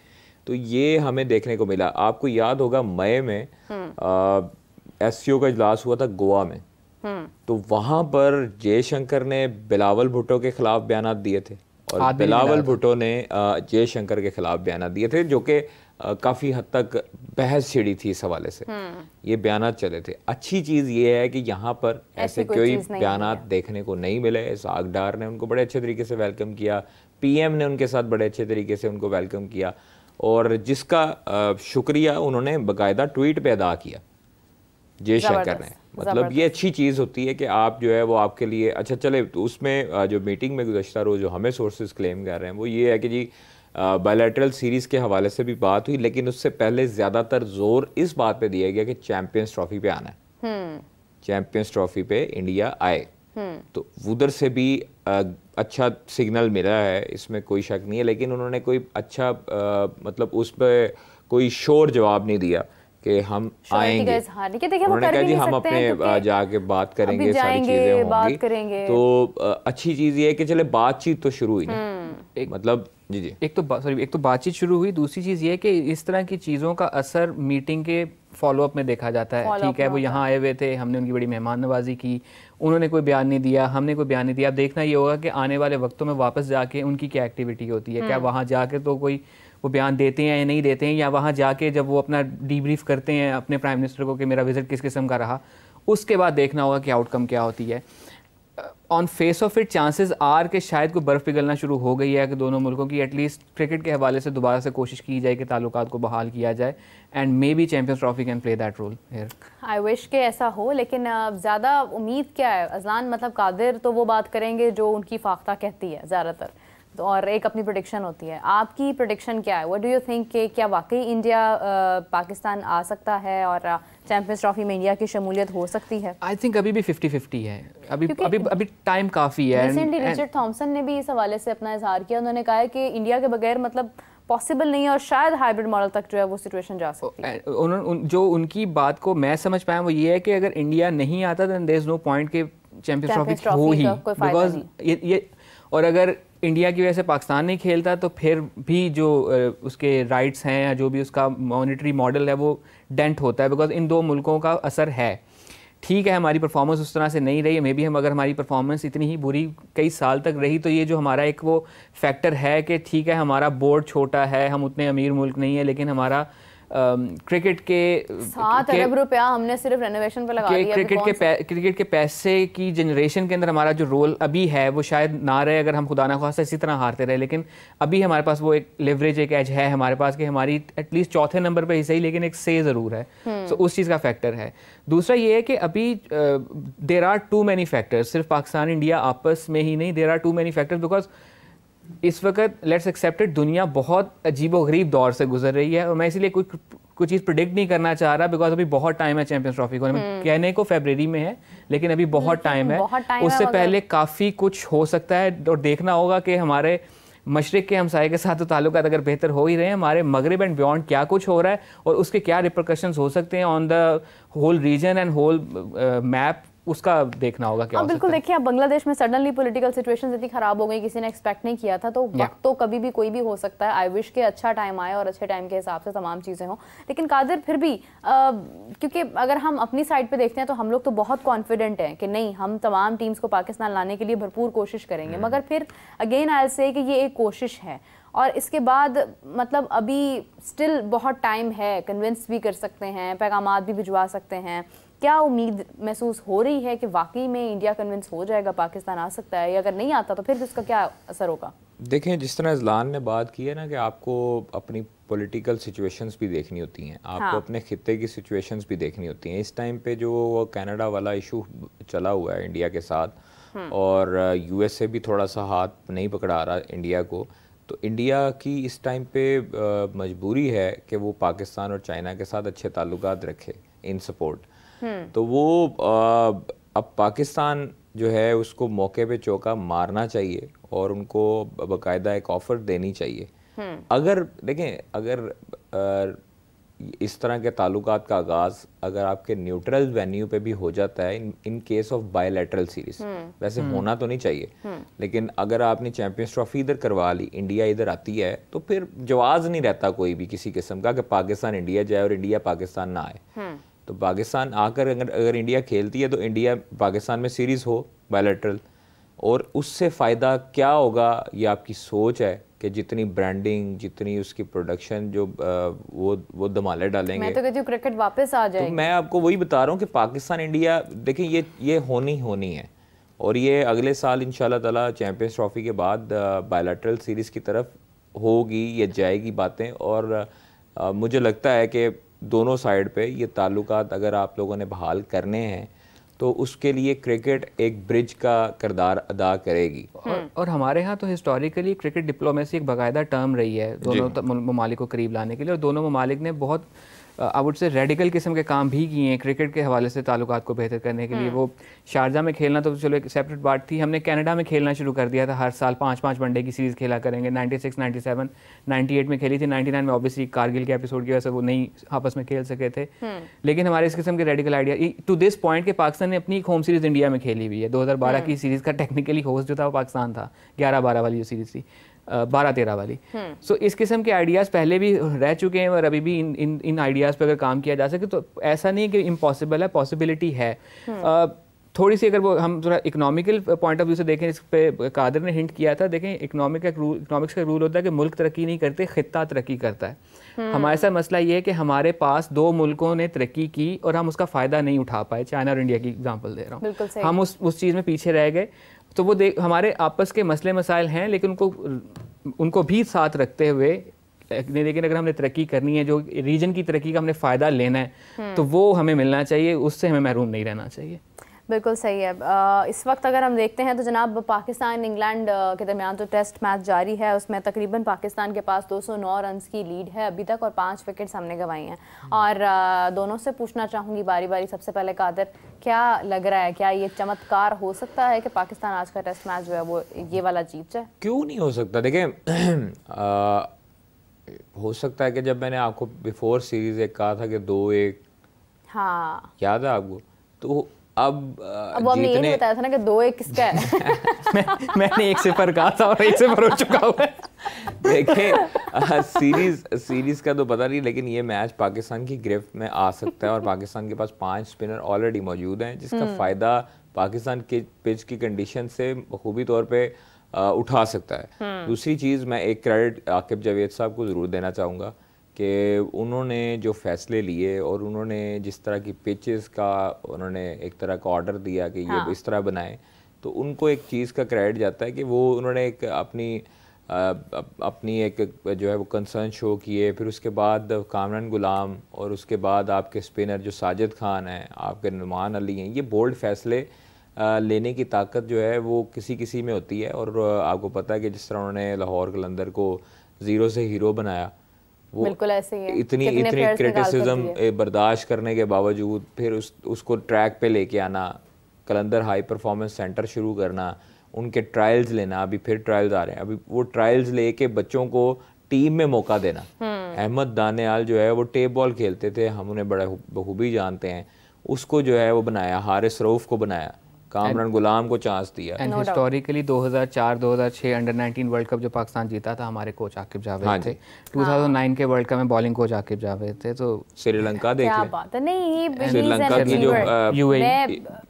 Speaker 2: तो ये हमें देखने को मिला। आपको याद होगा मई में SCO का इजलास हुआ था गोवा में, तो वहां पर जयशंकर ने बिलावल भुट्टो के खिलाफ बयान दिए थे और बिलावल भुट्टो ने जयशंकर के खिलाफ बयान दिए थे, जो कि काफ़ी हद तक बहस छिड़ी थी इस हवाले से। ये बयान चले थे। अच्छी चीज़ ये है कि यहाँ पर ऐसे कोई बयान देखने को नहीं मिले। इसहाक डार ने उनको बड़े अच्छे तरीके से वेलकम किया, PM ने उनके साथ बड़े अच्छे तरीके से उनको वेलकम किया, और जिसका शुक्रिया उन्होंने बाकायदा ट्वीट पे अदा किया जयशंकर ने। मतलब ये अच्छी चीज़ होती है कि आप जो है वो आपके लिए अच्छा चले। तो उसमें जो मीटिंग में गुज़श्ता रोज़ जो हमें सोर्सेज क्लेम कर रहे हैं वो ये है कि जी बायलैटरल सीरीज़ के हवाले से भी बात हुई, लेकिन उससे पहले ज़्यादातर जोर इस बात पे दिया गया कि चैंपियंस ट्रॉफी पे आना है, चैंपियंस ट्रॉफी पे इंडिया आए। तो उधर से भी अच्छा सिग्नल मिला है, इसमें कोई शक नहीं है, लेकिन उन्होंने कोई अच्छा मतलब उस पर कोई शोर जवाब नहीं दिया कि हम आएंगे। उन्होंने कहा जी हम अपने जाके बात करेंगे, सारी चीजें होंगी। तो अच्छी चीज ये है कि चले बातचीत तो शुरू हुई ना, मतलब जी एक
Speaker 3: तो बातचीत शुरू हुई। दूसरी चीज़ ये है कि इस तरह की चीज़ों का असर मीटिंग के फॉलोअप में देखा जाता है। ठीक है, वो यहाँ आए हुए थे, हमने उनकी बड़ी मेहमान नवाजी की, उन्होंने कोई बयान नहीं दिया, हमने कोई बयान नहीं दिया। अब देखना ये होगा कि आने वाले वक्तों में वापस जाके उनकी क्या एक्टिविटी होती है, क्या वहाँ जाके तो कोई वो बयान देते हैं या नहीं देते हैं, या वहाँ जाके जब वो अपना डीब्रीफ करते हैं अपने प्राइम मिनिस्टर को कि मेरा विजिट किस किस्म का रहा, उसके बाद देखना होगा कि आउटकम क्या होती है। On face of it chances are के शायद कोई बर्फ़ पिघलना शुरू हो गई है कि दोनों मुल्कों की एटलीस्ट क्रिकेट के हवाले से दोबारा से कोशिश की जाए कि ताल्लुकात को बहाल किया जाए, and maybe champions trophy can play that role here.
Speaker 1: I wish के ऐसा हो, लेकिन ज़्यादा उम्मीद क्या है अजलान, मतलब कादिर तो वो बात करेंगे जो उनकी फाख्ता कहती है ज़्यादातर, और एक अपनी प्रेडिक्शन होती है। आपकी प्रेडिक्शन क्या है? व्हाट डू यू थिंक कि क्या वाकई इंडिया पाकिस्तान आ सकता है और चैंपियंस ट्रॉफी में इंडिया की शमूलियत हो सकती है?
Speaker 3: आई थिंक अभी भी 50-50 है, अभी टाइम काफ़ी है।
Speaker 1: रिसेंटली रिचर्ड थॉमसन ने भी इस हवाले से अपना इजहार किया। उन्होंने कहा है कि इंडिया के बगैर मतलब पॉसिबल नहीं है और शायद हाइब्रिड मॉडल तक जो है वो सिचुएशन जा सकती है।
Speaker 3: जो उनकी बात को मैं समझ पाया वो ये है कि अगर इंडिया नहीं आता then there is no point कि चैंपियंस ट्रॉफी हो ही, बिकॉज ये और अगर इंडिया की वजह से पाकिस्तान नहीं खेलता तो फिर भी जो उसके राइट्स हैं या जो भी उसका मॉनिटरी मॉडल है वो डेंट होता है, बिकॉज इन दो मुल्कों का असर है। ठीक है, हमारी परफॉर्मेंस उस तरह से नहीं रही, मे बी हम अगर हमारी परफॉर्मेंस इतनी ही बुरी कई साल तक रही तो ये जो हमारा एक वो फैक्टर है कि ठीक है हमारा बोर्ड छोटा है, हम उतने अमीर मुल्क नहीं है, लेकिन हमारा क्रिकेट के
Speaker 1: 7 अरब रुपया हमने सिर्फ रेनोवेशन पे लगा दिया।
Speaker 3: क्रिकेट के पैसे की जनरेशन के अंदर हमारा जो रोल अभी है वो शायद ना रहे अगर हम खुदा ना खास्ता इसी तरह हारते रहे, लेकिन अभी हमारे पास वो एक लेवरेज, एक एज है हमारे पास कि हमारी एटलीस्ट चौथे नंबर पे ही सही लेकिन एक से ज़रूर है। तो उस चीज़ का फैक्टर है। दूसरा ये है कि अभी there are too many factors, सिर्फ पाकिस्तान इंडिया आपस में ही नहीं, there are too many factors, because इस वक्त लेट्स एक्सेप्ट इट दुनिया बहुत अजीबोगरीब दौर से गुजर रही है, और मैं इसीलिए कुछ चीज़ प्रिडिक्ट नहीं करना चाह रहा बिकॉज अभी बहुत टाइम है चैंपियंस ट्रॉफी को। कहने को फरवरी में है लेकिन अभी बहुत टाइम है, उससे पहले काफ़ी कुछ हो सकता है। और देखना होगा कि हमारे मशरिक के हमसाये के साथ तो ताल्लुकात अगर बेहतर हो ही रहे हैं, हमारे मगरिब एंड बियॉन्ड क्या कुछ हो रहा है और उसके क्या रिपरकशंस हो सकते हैं on the whole region and whole map, उसका देखना होगा क्या।
Speaker 1: बिल्कुल, देखिए अब बांग्लादेश में सडनली पॉलिटिकल सिचुएशन इतनी खराब हो गई, किसी ने एक्सपेक्ट नहीं किया था, तो वक्त तो कभी भी कोई भी हो सकता है। आई विश के अच्छा टाइम आए और अच्छे टाइम के हिसाब से तमाम चीज़ें हों, लेकिन कादिर फिर भी क्योंकि अगर हम अपनी साइड पे देखते हैं तो हम लोग तो बहुत कॉन्फिडेंट हैं कि नहीं, हम तमाम टीम्स को पाकिस्तान लाने के लिए भरपूर कोशिश करेंगे, मगर फिर अगेन आई विल से कि ये एक कोशिश है और इसके बाद मतलब अभी स्टिल बहुत टाइम है, कन्विंस भी कर सकते हैं, पैगामात भी भिजवा सकते हैं। क्या उम्मीद महसूस हो रही है कि वाकई में इंडिया कन्विंस हो जाएगा, पाकिस्तान आ सकता है, या अगर नहीं आता तो फिर उसका क्या असर होगा?
Speaker 2: देखें, जिस तरह इज़लान ने बात की है ना कि आपको अपनी पॉलिटिकल सिचुएशंस भी देखनी होती हैं, आपको अपने खित्ते की सिचुएशंस भी देखनी होती हैं। इस टाइम पे जो कनाडा वाला इशू चला हुआ है इंडिया के साथ और USA भी थोड़ा सा हाथ नहीं पकड़ा रहा इंडिया को, तो इंडिया की इस टाइम पे मजबूरी है कि वो पाकिस्तान और चाइना के साथ अच्छे ताल्लुकात रखे इन सपोर्ट। तो वो अब पाकिस्तान जो है उसको मौके पे चौका मारना चाहिए और उनको बाकायदा एक ऑफ़र देनी चाहिए। अगर देखें, अगर इस तरह के ताल्लुकात का आगाज़ अगर आपके न्यूट्रल वेन्यू पे भी हो जाता है in case of bilateral series, वैसे होना तो नहीं चाहिए, लेकिन अगर आपने चैंपियंस ट्रॉफी इधर करवा ली, इंडिया इधर आती है, तो फिर जवाज़ नहीं रहता कोई भी किसी किस्म का कि पाकिस्तान इंडिया जाए और इंडिया पाकिस्तान ना आए। तो पाकिस्तान आकर अगर इंडिया खेलती है तो इंडिया पाकिस्तान में सीरीज़ हो बायलैटरल, और उससे फ़ायदा क्या होगा ये आपकी सोच है कि जितनी ब्रांडिंग, जितनी उसकी प्रोडक्शन जो वो धमाले डालेंगे।
Speaker 1: मैं तो कहती हूँ क्रिकेट वापस आ जाएगी।
Speaker 2: तो मैं आपको वही बता रहा हूँ कि पाकिस्तान इंडिया देखिए ये होनी है, और ये अगले साल इंशाल्लाह ताला चैंपियंस ट्रॉफी के बाद बायलैटरल सीरीज़ की तरफ होगी या जाएगी बातें। और मुझे लगता है कि दोनों साइड पे ये ताल्लुकात अगर आप लोगों ने बहाल करने हैं तो उसके लिए क्रिकेट एक ब्रिज का किरदार अदा करेगी।
Speaker 3: और हमारे यहाँ तो हिस्टोरिकली क्रिकेट डिप्लोमेसी एक बाकायदा टर्म रही है दोनों ममालिक को करीब लाने के लिए, और दोनों ममालिक ने बहुत आई वुड से रेडिकल किस्म के काम भी किए हैं क्रिकेट के हवाले से ताल्लुकात को बेहतर करने के लिए। वो शारजा में खेलना तो चलो एक सेपरेट बात थी, हमने कनाडा में खेलना शुरू कर दिया था, हर साल 5-5 वनडे की सीरीज़ खेला करेंगे। 96, 97, 98 में खेली थी, 99 में ऑब्वियसली कारगिल के एपिसोड की वजह से वो नहीं आपस में खेल सके थे। लेकिन हमारे इस किस्म के radical idea to this point के पाकिस्तान ने अपनी एक होम सीरीज़ इंडिया में खेली हुई है। 2012 की सीरीज़ का टेक्निकली होस्ट जो था वो पाकिस्तान था, 11-12 वाली जो सीरीज़ थी, 12-13 वाली। सो इस किस्म के आइडियाज़ पहले भी रह चुके हैं और अभी भी इन आइडियाज़ पे अगर काम किया जा सके तो ऐसा नहीं कि इम्पॉसिबल है, पॉसिबिलिटी है। थोड़ी सी अगर वो हम थोड़ा इकोनॉमिकल पॉइंट ऑफ व्यू से देखें, इस पे कादर ने हिंट किया था, देखें इकोनॉमिक्स का रूल होता है कि मुल्क तरक्की नहीं करते, खित्ता तरक्की करता है। हमारे साथ मसला ये है कि हमारे पास 2 मुल्कों ने तरक्की की और हम उसका फ़ायदा नहीं उठा पाए। चाइना और इंडिया की एग्जांपल दे रहा हूँ, हम उस चीज़ में पीछे रह गए। तो वो हमारे आपस के मसले मसाइल हैं, लेकिन उनको भी साथ रखते हुए, लेकिन अगर हमने तरक्की करनी है, जो रीजन की तरक्की का हमने फ़ायदा लेना है, तो वो हमें मिलना चाहिए, उससे हमें महरूम नहीं रहना चाहिए।
Speaker 1: बिल्कुल सही है। इस वक्त अगर हम देखते हैं तो जनाब पाकिस्तान इंग्लैंड के दरमियान जो टेस्ट मैच जारी है उसमें तकरीबन पाकिस्तान के पास 209 रन की लीड है अभी तक और 5 विकेट्स हमने गंवाई हैं। और दोनों से पूछना चाहूँगी बारी बारी, सबसे पहले कादर, क्या लग रहा है, क्या ये चमत्कार हो सकता है कि पाकिस्तान आज का टेस्ट मैच जो है वो ये वाला जीत जाए?
Speaker 2: क्यों नहीं हो सकता? देखें, हो सकता है कि जब मैंने आपको बिफोर सीरीज एक कहा था कि 2-1,
Speaker 1: हाँ
Speaker 2: याद है आपको, तो अब
Speaker 1: आपने ये नहीं बताया था ना कि 2-1 किसका है?
Speaker 3: मैंने 1-0 कहा था और 1-0 हो चुका हुआ है।
Speaker 2: देखें, सीरीज का तो पता नहीं, लेकिन ये मैच पाकिस्तान की गिरफ्त में आ सकता है और पाकिस्तान के पास 5 स्पिनर ऑलरेडी मौजूद हैं, जिसका फ़ायदा पाकिस्तान के पिच की कंडीशन से बखूबी तौर पे उठा सकता है। दूसरी चीज़, मैं एक क्रेडिट आकिब जावेद साहब को ज़रूर देना चाहूँगा कि उन्होंने जो फ़ैसले लिए और उन्होंने जिस तरह की पिचेस का उन्होंने एक तरह का ऑर्डर दिया कि ये इस तरह बनाएं, तो उनको एक चीज़ का क्रेडिट जाता है कि वो उन्होंने एक अपनी एक जो है वो कंसर्न शो किए। फिर उसके बाद कामरान गुलाम और उसके बाद आपके स्पिनर जो साजिद खान हैं, आपके नुमान अली हैं, ये बोल्ड फैसले लेने की ताकत जो है वो किसी में होती है। और आपको पता है कि जिस तरह उन्होंने लाहौर कलंदर को 0 से हीरो बनाया, वो
Speaker 1: बिल्कुल ऐसे ही है।
Speaker 2: इतनी क्रिटिसिज्म बर्दाश्त करने के बावजूद फिर उसको ट्रैक पे लेके आना, कलंदर हाई परफॉर्मेंस सेंटर शुरू करना, उनके ट्रायल्स लेना, अभी फिर ट्रायल्स आ रहे हैं, अभी वो ट्रायल्स लेके बच्चों को टीम में मौका देना। अहमद दानियाल जो है वो टेप बॉल खेलते थे, हम उन्हें बड़ा बखूबी जानते हैं, उसको जो है वो बनाया, हारिस रऊफ को बनाया, कामरान गुलाम को चांस दिया।
Speaker 3: And historically 2004-2006 under-19 world cup जो पाकिस्तान जीता था, हमारे कोच आकिब जावेद थे। 2009 के वर्ल्ड कप में बॉलिंग कोच आकिब जावेद थे। तो
Speaker 2: श्रीलंका देख लें,
Speaker 1: बात है, नहीं
Speaker 2: श्रीलंका की जो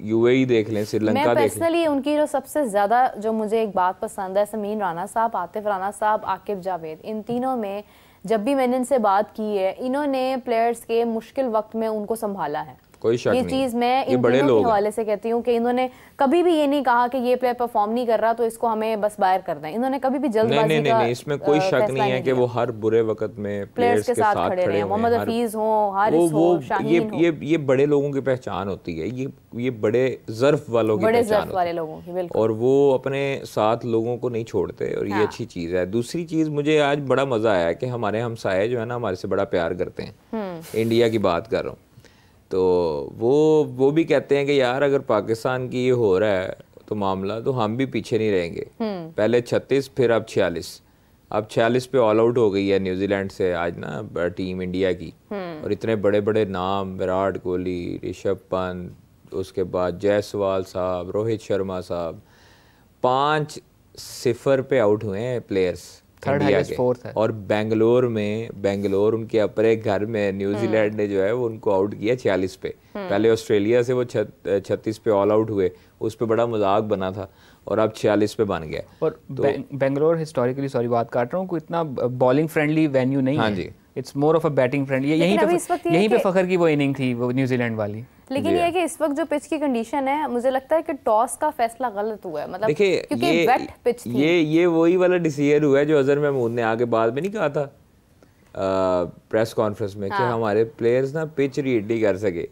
Speaker 2: यूएई देख लें, श्रीलंका देख लें।
Speaker 1: पर्सनली उनकी जो सबसे ज़्यादा जो मुझे एक बात पसंद है, समीन राना साहब, आतिफ राना साहब, आकिब जावेद, इन तीनों में जब भी मैंने इनसे बात की है, इन्होंने प्लेयर्स के मुश्किल वक्त में उनको संभाला है।
Speaker 2: कोई शक
Speaker 1: ये
Speaker 2: नहीं,
Speaker 1: चीज मैं इन तीनों के हवाले से कहती हूँ कि इन्होंने कभी भी ये नहीं कहा कि ये प्लेयर परफॉर्म नहीं कर रहा तो इसको हमें बस बाहर कर दें। इन्होंने कभी भी जल्दबाजी का
Speaker 2: नहीं, इसमें कोई शक नहीं है कि वो हर बुरे वक्त में प्लेयर्स के साथ खड़े हैं।
Speaker 1: मोहम्मद हफीज हो, हारिस हो, शाहीन हो,
Speaker 2: ये बड़े लोगों की पहचान होती है, ये बड़े ज़र्फ वालों की पहचान
Speaker 1: वाले लोगों की, बिल्कुल।
Speaker 2: और वो अपने साथ लोगों को नहीं छोड़ते और ये अच्छी चीज़ है। दूसरी चीज़, मुझे आज बड़ा मज़ा आया कि हमारे हमसाये जो है ना हमारे से बड़ा प्यार करते हैं, इंडिया की बात कर रहा हूँ, तो वो भी कहते हैं कि यार अगर पाकिस्तान की ये हो रहा है तो मामला, तो हम भी पीछे नहीं रहेंगे। पहले 36, फिर अब 46, अब 46 पे ऑल आउट हो गई है न्यूजीलैंड से आज ना टीम इंडिया की, और इतने बड़े बड़े नाम, विराट कोहली, ऋषभ पंत, उसके बाद जायसवाल साहब, रोहित शर्मा साहब, 5-0 पे आउट हुए हैं प्लेयर्स इंडिया के। और बेंगलोर उनके अपने घर में न्यूजीलैंड ने जो है वो उनको आउट किया 46 पे। पहले ऑस्ट्रेलिया से वो 36 पे ऑल आउट हुए, उस पे बड़ा मजाक बना था, और अब 46 पे बन गया।
Speaker 3: और बेंगलोर हिस्टोरिकली, सॉरी बात काट रहा हूँ, कोई इतना बॉलिंग फ्रेंडली वेन्यू नहीं
Speaker 2: है।
Speaker 3: जी, it's more of a batting friendly. यहीं पे फखर की वो इनिंग थी वो न्यूजीलैंड वाली।
Speaker 1: लेकिन ये है कि इस वक्त जो पिच की कंडीशन है, मुझे लगता है कि टॉस का फैसला गलत हुआ है, मतलब क्योंकि वेट पिच थी।
Speaker 2: ये वही वाला डिसीजन हुआ है जो अजहर महमूद ने आगे बाद में नहीं कहा था प्रेस कॉन्फ्रेंस में कि हमारे प्लेयर्स ना पिच रीड नहीं कर सके।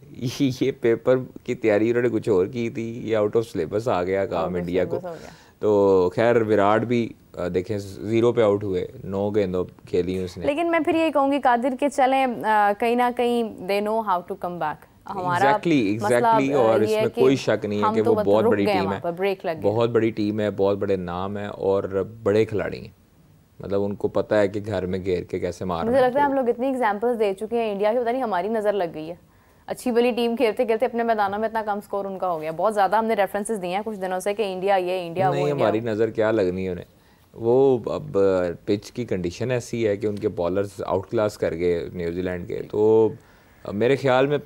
Speaker 2: ये पेपर की तैयारी उन्होंने कुछ और की थी, ये आउट ऑफ सिलेबस आ गया काम इंडिया को। तो खैर विराट भी देखें 0 पे आउट हुए, 9 गेंदों खेली उसने।
Speaker 1: लेकिन मैं फिर यही कहूँगी कादिर के चलें कहीं ना कहीं they know how to come back.
Speaker 2: Exactly और इसमें कोई शक नहीं है कि वो बहुत बड़ी टीम है, बहुत बड़ी टीम है, बहुत बड़े नाम है और बड़े खिलाड़ी हैं। मतलब उनको पता है कि घर में घेर के कैसे मारना।
Speaker 1: मुझे लगता है हम लोग इतनी एग्जांपल्स दे चुके हैं इंडिया की, पता नहीं हमारी नज़र लग गई है। अच्छी भली टीम खेलते खेलते अपने मैदानों में इतना कम स्कोर उनका हो गया। बहुत ज़्यादा हमने रेफरेंसेस दिए हैं कुछ दिनों से कि इंडिया ये इंडिया वो।
Speaker 2: नहीं, हमारी नज़र क्या लगनी है उन्हें, वो अब पिच की कंडीशन ऐसी है कि उनके बॉलर्स आउट क्लास कर गए न्यूजीलैंड के। तो मेरे ख्याल में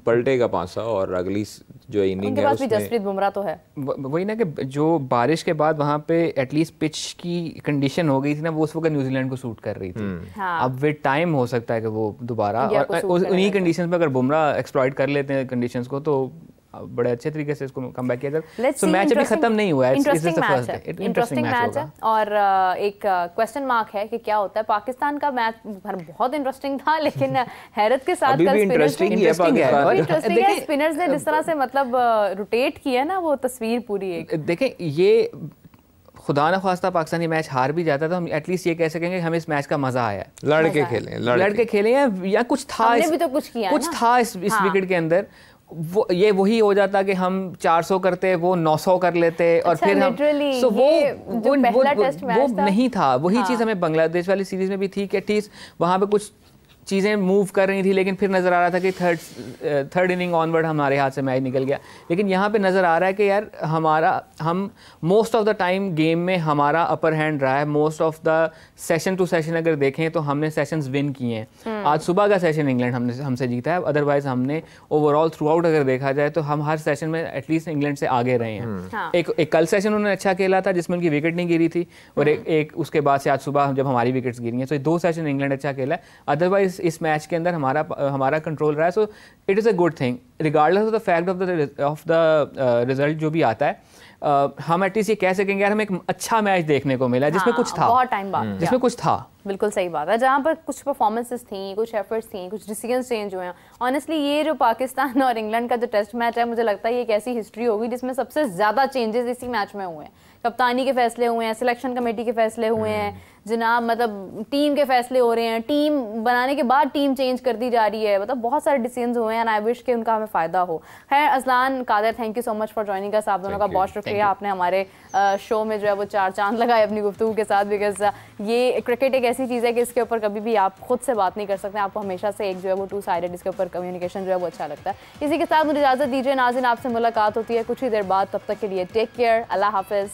Speaker 2: पलटेगा पासा और अगली जो इनिंग है उसमें
Speaker 1: जसप्रीत बुमराह तो है।
Speaker 3: वही ना कि जो बारिश के बाद वहाँ पे एटलीस्ट पिच की कंडीशन हो गई थी ना, वो उस वक्त न्यूजीलैंड को सूट कर रही थी।
Speaker 1: हाँ।
Speaker 3: अब विद टाइम हो सकता है कि वो दोबारा उन्हीं कंडीशंस में अगर बुमराह एक्सप्लॉइट कर लेते हैं कंडीशंस को तो बड़े अच्छे तरीके से इसको कम बैक किया जाए। तो मैच अभी खत्म नहीं हुआ है,
Speaker 1: इंटरेस्टिंग मैच है। और एक क्वेश्चन मार्क है कि क्या होता है। पाकिस्तान का मैच बहुत इंटरेस्टिंग था, लेकिन हैरत के साथ कल स्पिनर्स ने जिस तरह से मतलब रोटेट किया ना, वो तस्वीर पूरी एक
Speaker 3: देखें। ये खुदा न खास्ता पाकिस्तानी मैच हार भी जाता तो हम एटलीस्ट ये कह सकेंगे हमें इस मैच का मजा आया,
Speaker 2: लड़के खेले
Speaker 3: या कुछ था, कुछ था इस विकेट के अंदर। वो ये वही हो जाता कि हम 400 करते, वो 900 कर लेते और फिर हम
Speaker 1: सो वो
Speaker 3: नहीं था। वही चीज़ हमें बांग्लादेश वाली सीरीज में भी थी कि एटलीस्ट वहाँ पे कुछ चीज़ें मूव कर रही थी, लेकिन फिर नज़र आ रहा था कि थर्ड इनिंग ऑनवर्ड हमारे हाथ से मैच निकल गया। लेकिन यहाँ पे नज़र आ रहा है कि यार हम most of the time game में हमारा अपर हैंड रहा है। Most of the session to session अगर देखें तो हमने सेशंस विन किए हैं। आज सुबह का सेशन इंग्लैंड हमसे जीता है, अदरवाइज हमने ओवरऑल थ्रू आउट अगर देखा जाए तो हम हर सेशन में एटलीस्ट इंग्लैंड से आगे रहे हैं। एक कल सेशन उन्होंने अच्छा खेला था जिसमें उनकी विकेट नहीं गिरी थी, और एक उसके बाद से आज सुबह जब हमारी विकेट्स गिरी हैं, तो 2 सेशन इंग्लैंड अच्छा खेला है। अदरवाइज इस मैच के अंदर हमारा कंट्रोल रहा है। So it is a good thing regardless of the fact of the result जो भी आता है। हम एटलीस्ट ये कह सकेंगे यार हमें एक अच्छा मैच देखने को मिला जिसमें कुछ था,
Speaker 1: बहुत टाइम बाद
Speaker 3: जिसमें कुछ था।
Speaker 1: बिल्कुल सही बात है, जहाँ पर कुछ परफॉर्मेंसेस थी, कुछ एफर्ट्स थी, कुछ डिसीजंस चेंज हुए हैं। ऑनेस्टली ये जो पाकिस्तान और इंग्लैंड का जो टेस्ट मैच है, मुझे लगता है ये एक ऐसी हिस्ट्री होगी जिसमें सबसे ज़्यादा चेंजेस इसी मैच में हुए हैं। कप्तानी के फैसले हुए हैं, सिलेक्शन कमेटी के फैसले हुए हैं जनाब, मतलब टीम के फैसले हो रहे हैं, टीम बनाने के बाद टीम चेंज कर दी जा रही है, मतलब बहुत सारे डिसीजंस हुए हैं। आई विश कि उनका हमें फ़ायदा हो। खैर Ajlan, Qadir, thank you so much for joining us. आप दोनों का बहुत शुक्रिया, आपने हमारे शो में जो है वो 4 चांद लगाए अपनी गुफ्तगू के साथ। बिकॉज ये क्रिकेट एक ऐसी चीज़ है कि इसके ऊपर कभी भी आप खुद से बात नहीं कर सकते, आपको हमेशा से एक जो है वो 2 साइडेड इसके ऊपर कम्युनिकेशन जो है वो अच्छा लगता है। इसी के साथ मुझे इजाज़त दीजिए नाज़रीन, आपसे मुलाकात होती है कुछ ही देर बाद। तब तक के लिए टेक केयर, अल्लाह हाफिज़।